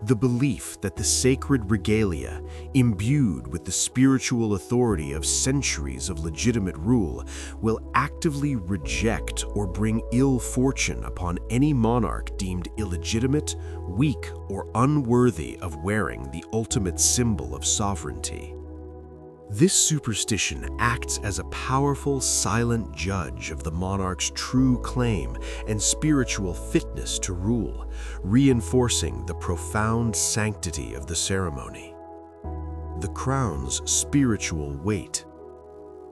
the belief that the sacred regalia, imbued with the spiritual authority of centuries of legitimate rule, will actively reject or bring ill fortune upon any monarch deemed illegitimate, weak, or unworthy of wearing the ultimate symbol of sovereignty. This superstition acts as a powerful, silent judge of the monarch's true claim and spiritual fitness to rule, reinforcing the profound sanctity of the ceremony. The crown's spiritual weight.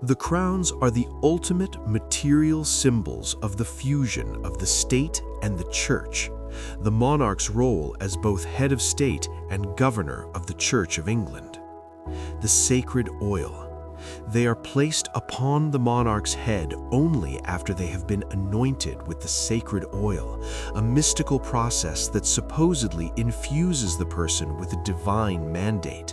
The crowns are the ultimate material symbols of the fusion of the state and the church, the monarch's role as both head of state and governor of the Church of England. The sacred oil. They are placed upon the monarch's head only after they have been anointed with the sacred oil, a mystical process that supposedly infuses the person with a divine mandate.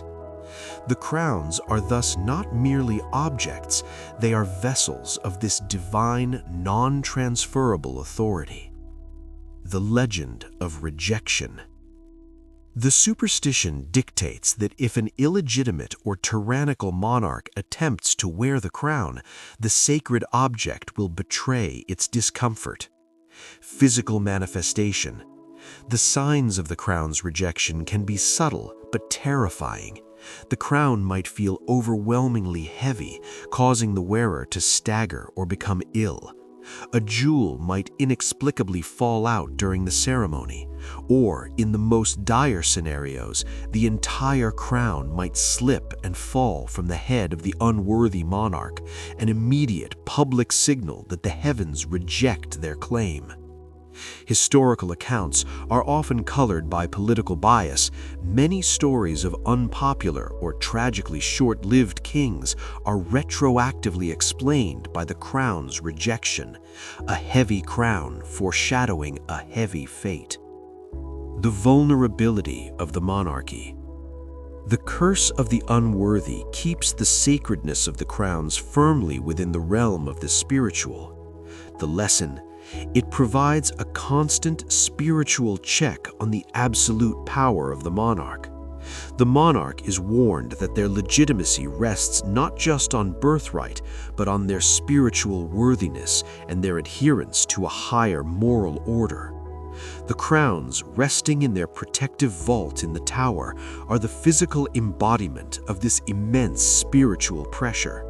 The crowns are thus not merely objects, they are vessels of this divine, non-transferable authority. The legend of rejection. The superstition dictates that if an illegitimate or tyrannical monarch attempts to wear the crown, the sacred object will betray its discomfort. Physical manifestation. The signs of the crown's rejection can be subtle but terrifying. The crown might feel overwhelmingly heavy, causing the wearer to stagger or become ill. A jewel might inexplicably fall out during the ceremony, or, in the most dire scenarios, the entire crown might slip and fall from the head of the unworthy monarch, an immediate public signal that the heavens reject their claim. Historical accounts are often colored by political bias. Many stories of unpopular or tragically short-lived kings are retroactively explained by the crown's rejection, a heavy crown foreshadowing a heavy fate. The vulnerability of the monarchy. The curse of the unworthy keeps the sacredness of the crowns firmly within the realm of the spiritual. The lesson: it provides a constant spiritual check on the absolute power of the monarch. The monarch is warned that their legitimacy rests not just on birthright, but on their spiritual worthiness and their adherence to a higher moral order. The crowns, resting in their protective vault in the tower, are the physical embodiment of this immense spiritual pressure.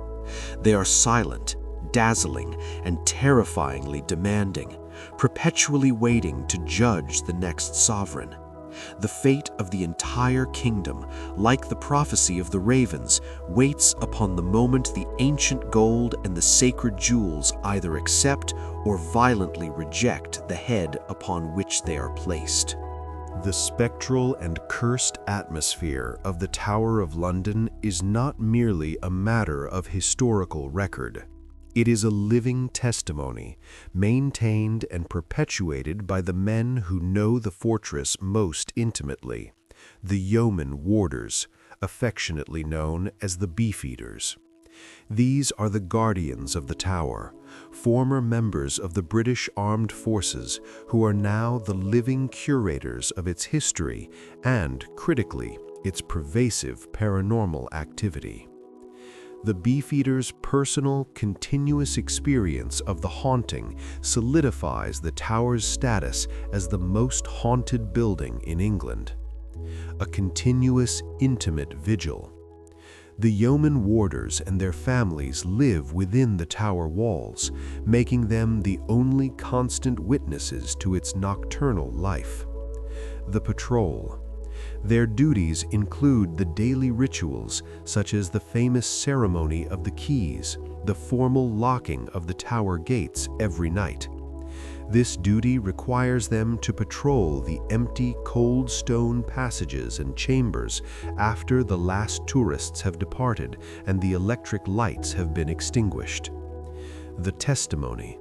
They are silent, dazzling, and terrifyingly demanding, perpetually waiting to judge the next sovereign. The fate of the entire kingdom, like the prophecy of the ravens, waits upon the moment the ancient gold and the sacred jewels either accept or violently reject the head upon which they are placed. The spectral and cursed atmosphere of the Tower of London is not merely a matter of historical record. It is a living testimony, maintained and perpetuated by the men who know the fortress most intimately, the yeoman warders, affectionately known as the Beefeaters. These are the guardians of the tower, former members of the British Armed Forces who are now the living curators of its history and, critically, its pervasive paranormal activity. The Beefeaters' personal, continuous experience of the haunting solidifies the tower's status as the most haunted building in England. A continuous, intimate vigil. The yeoman warders and their families live within the tower walls, making them the only constant witnesses to its nocturnal life. The patrol. Their duties include the daily rituals, such as the famous ceremony of the keys, the formal locking of the tower gates every night. This duty requires them to patrol the empty, cold stone passages and chambers after the last tourists have departed and the electric lights have been extinguished. The testimony.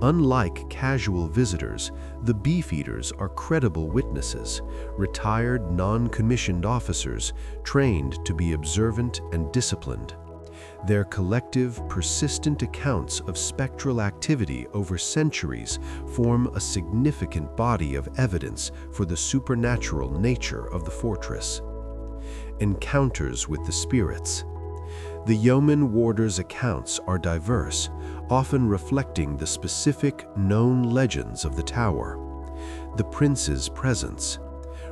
Unlike casual visitors, the Beefeaters are credible witnesses, retired non-commissioned officers trained to be observant and disciplined. Their collective, persistent accounts of spectral activity over centuries form a significant body of evidence for the supernatural nature of the fortress. Encounters with the spirits. The yeoman warders' accounts are diverse, often reflecting the specific, known legends of the tower. The prince's presence.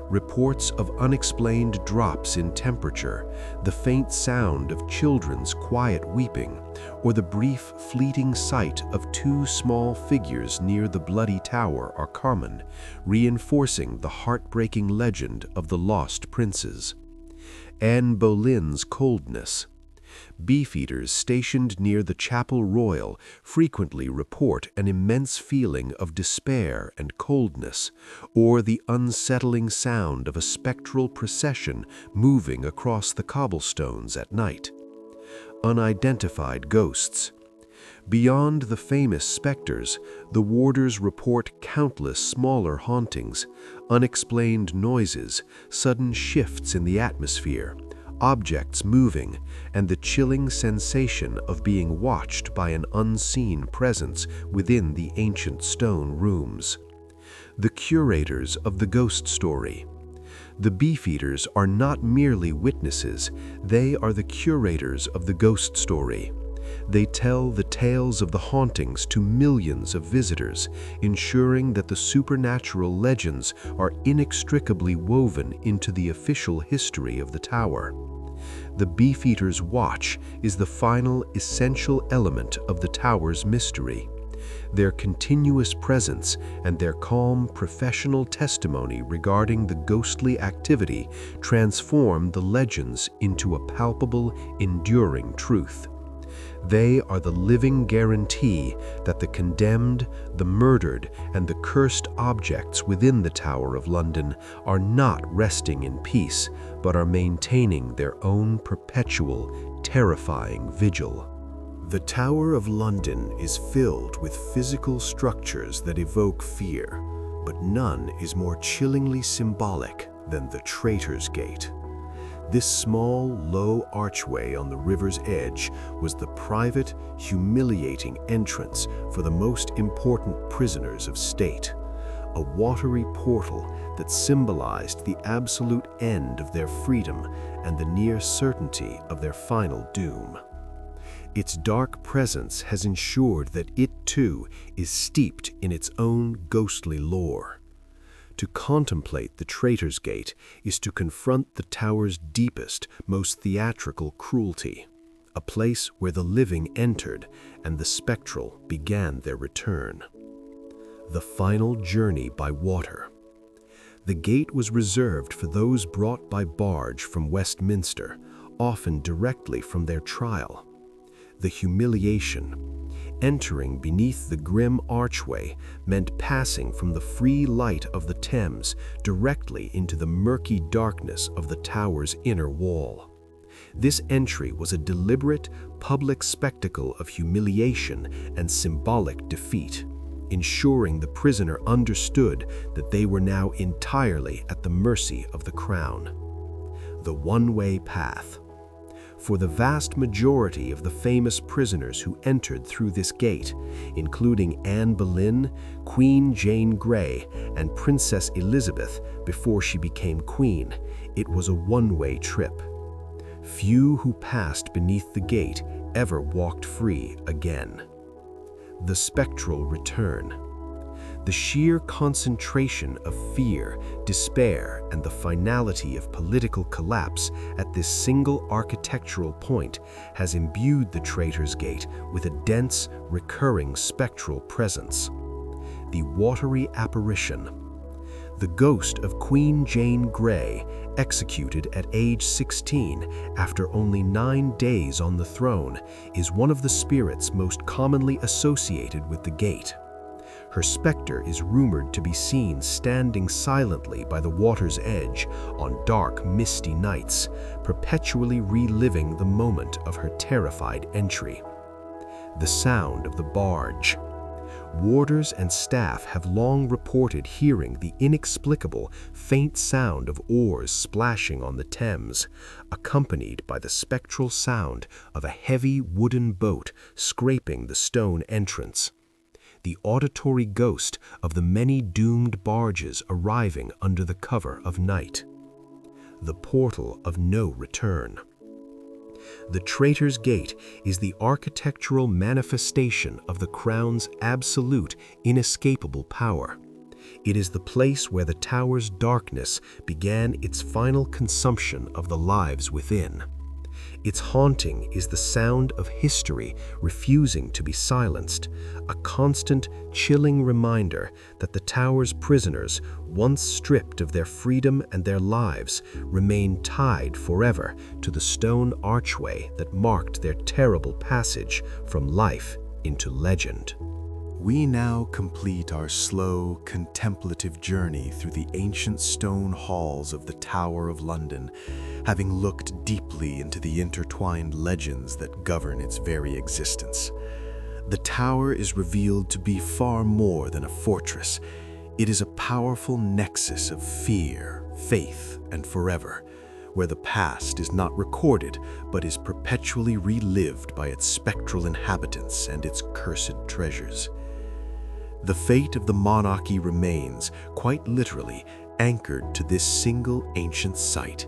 Reports of unexplained drops in temperature, the faint sound of children's quiet weeping, or the brief, fleeting sight of two small figures near the bloody tower are common, reinforcing the heartbreaking legend of the lost princes. Anne Boleyn's coldness. Beefeaters stationed near the Chapel Royal frequently report an immense feeling of despair and coldness, or the unsettling sound of a spectral procession moving across the cobblestones at night. Unidentified ghosts. Beyond the famous specters, the warders report countless smaller hauntings, unexplained noises, sudden shifts in the atmosphere, objects moving, and the chilling sensation of being watched by an unseen presence within the ancient stone rooms. The curators of the ghost story. The Beefeaters are not merely witnesses, they are the curators of the ghost story. They tell the tales of the hauntings to millions of visitors, ensuring that the supernatural legends are inextricably woven into the official history of the tower. The Beefeaters' watch is the final essential element of the tower's mystery. Their continuous presence and their calm professional testimony regarding the ghostly activity transform the legends into a palpable, enduring truth. They are the living guarantee that the condemned, the murdered, and the cursed objects within the Tower of London are not resting in peace, but are maintaining their own perpetual, terrifying vigil. The Tower of London is filled with physical structures that evoke fear, but none is more chillingly symbolic than the Traitor's Gate. This small, low archway on the river's edge was the private, humiliating entrance for the most important prisoners of state, a watery portal that symbolized the absolute end of their freedom and the near certainty of their final doom. Its dark presence has ensured that it, too, is steeped in its own ghostly lore. To contemplate the Traitor's Gate is to confront the tower's deepest, most theatrical cruelty, a place where the living entered and the spectral began their return. The final journey by water. The gate was reserved for those brought by barge from Westminster, often directly from their trial. The humiliation. Entering beneath the grim archway meant passing from the free light of the Thames directly into the murky darkness of the tower's inner wall. This entry was a deliberate, public spectacle of humiliation and symbolic defeat, ensuring the prisoner understood that they were now entirely at the mercy of the Crown. The one-way path. For the vast majority of the famous prisoners who entered through this gate, including Anne Boleyn, Queen Jane Grey, and Princess Elizabeth before she became queen, it was a one-way trip. Few who passed beneath the gate ever walked free again. The spectral return. The sheer concentration of fear, despair, and the finality of political collapse at this single architectural point has imbued the Traitor's Gate with a dense, recurring spectral presence. The watery apparition. The ghost of Queen Jane Grey, executed at age 16 after only 9 days on the throne, is one of the spirits most commonly associated with the gate. Her specter is rumored to be seen standing silently by the water's edge on dark, misty nights, perpetually reliving the moment of her terrified entry. The sound of the barge. Warders and staff have long reported hearing the inexplicable, faint sound of oars splashing on the Thames, accompanied by the spectral sound of a heavy wooden boat scraping the stone entrance. The auditory ghost of the many doomed barges arriving under the cover of night. The portal of no return. The Traitor's Gate is the architectural manifestation of the Crown's absolute, inescapable power. It is the place where the tower's darkness began its final consumption of the lives within. Its haunting is the sound of history refusing to be silenced, a constant, chilling reminder that the tower's prisoners, once stripped of their freedom and their lives, remain tied forever to the stone archway that marked their terrible passage from life into legend. We now complete our slow, contemplative journey through the ancient stone halls of the Tower of London, having looked deeply into the intertwined legends that govern its very existence. The tower is revealed to be far more than a fortress. It is a powerful nexus of fear, faith, and forever, where the past is not recorded but is perpetually relived by its spectral inhabitants and its cursed treasures. The fate of the monarchy remains, quite literally, anchored to this single ancient site.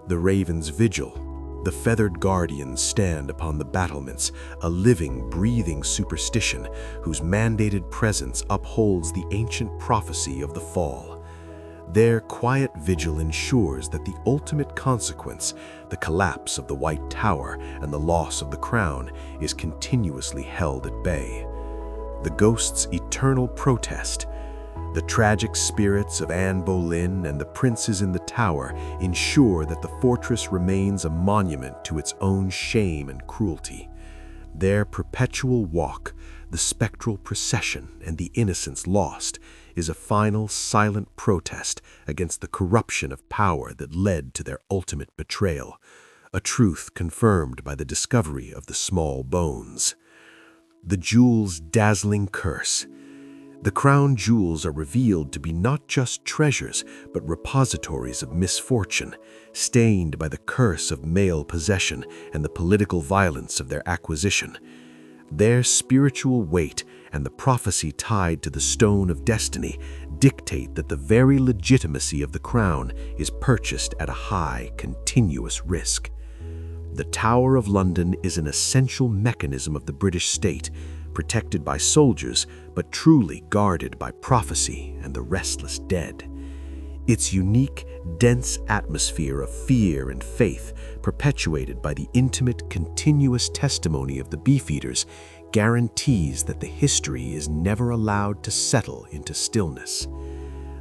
The Raven's Vigil, the feathered guardians stand upon the battlements, a living, breathing superstition whose mandated presence upholds the ancient prophecy of the fall. Their quiet vigil ensures that the ultimate consequence, the collapse of the White Tower and the loss of the crown, is continuously held at bay. The ghost's eternal protest. The tragic spirits of Anne Boleyn and the princes in the tower ensure that the fortress remains a monument to its own shame and cruelty. Their perpetual walk, the spectral procession, and the innocents lost is a final, silent protest against the corruption of power that led to their ultimate betrayal, a truth confirmed by the discovery of the small bones. The jewel's dazzling curse. The crown jewels are revealed to be not just treasures, but repositories of misfortune, stained by the curse of male possession and the political violence of their acquisition. Their spiritual weight and the prophecy tied to the stone of destiny dictate that the very legitimacy of the crown is purchased at a high, continuous risk. The Tower of London is an essential mechanism of the British state, protected by soldiers, but truly guarded by prophecy and the restless dead. Its unique, dense atmosphere of fear and faith, perpetuated by the intimate, continuous testimony of the beefeaters, guarantees that the history is never allowed to settle into stillness.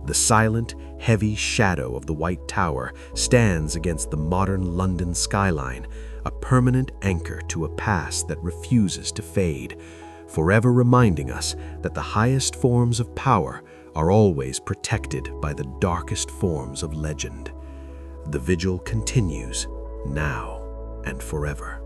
The silent, heavy shadow of the White Tower stands against the modern London skyline, a permanent anchor to a past that refuses to fade, forever reminding us that the highest forms of power are always protected by the darkest forms of legend. The vigil continues, now and forever.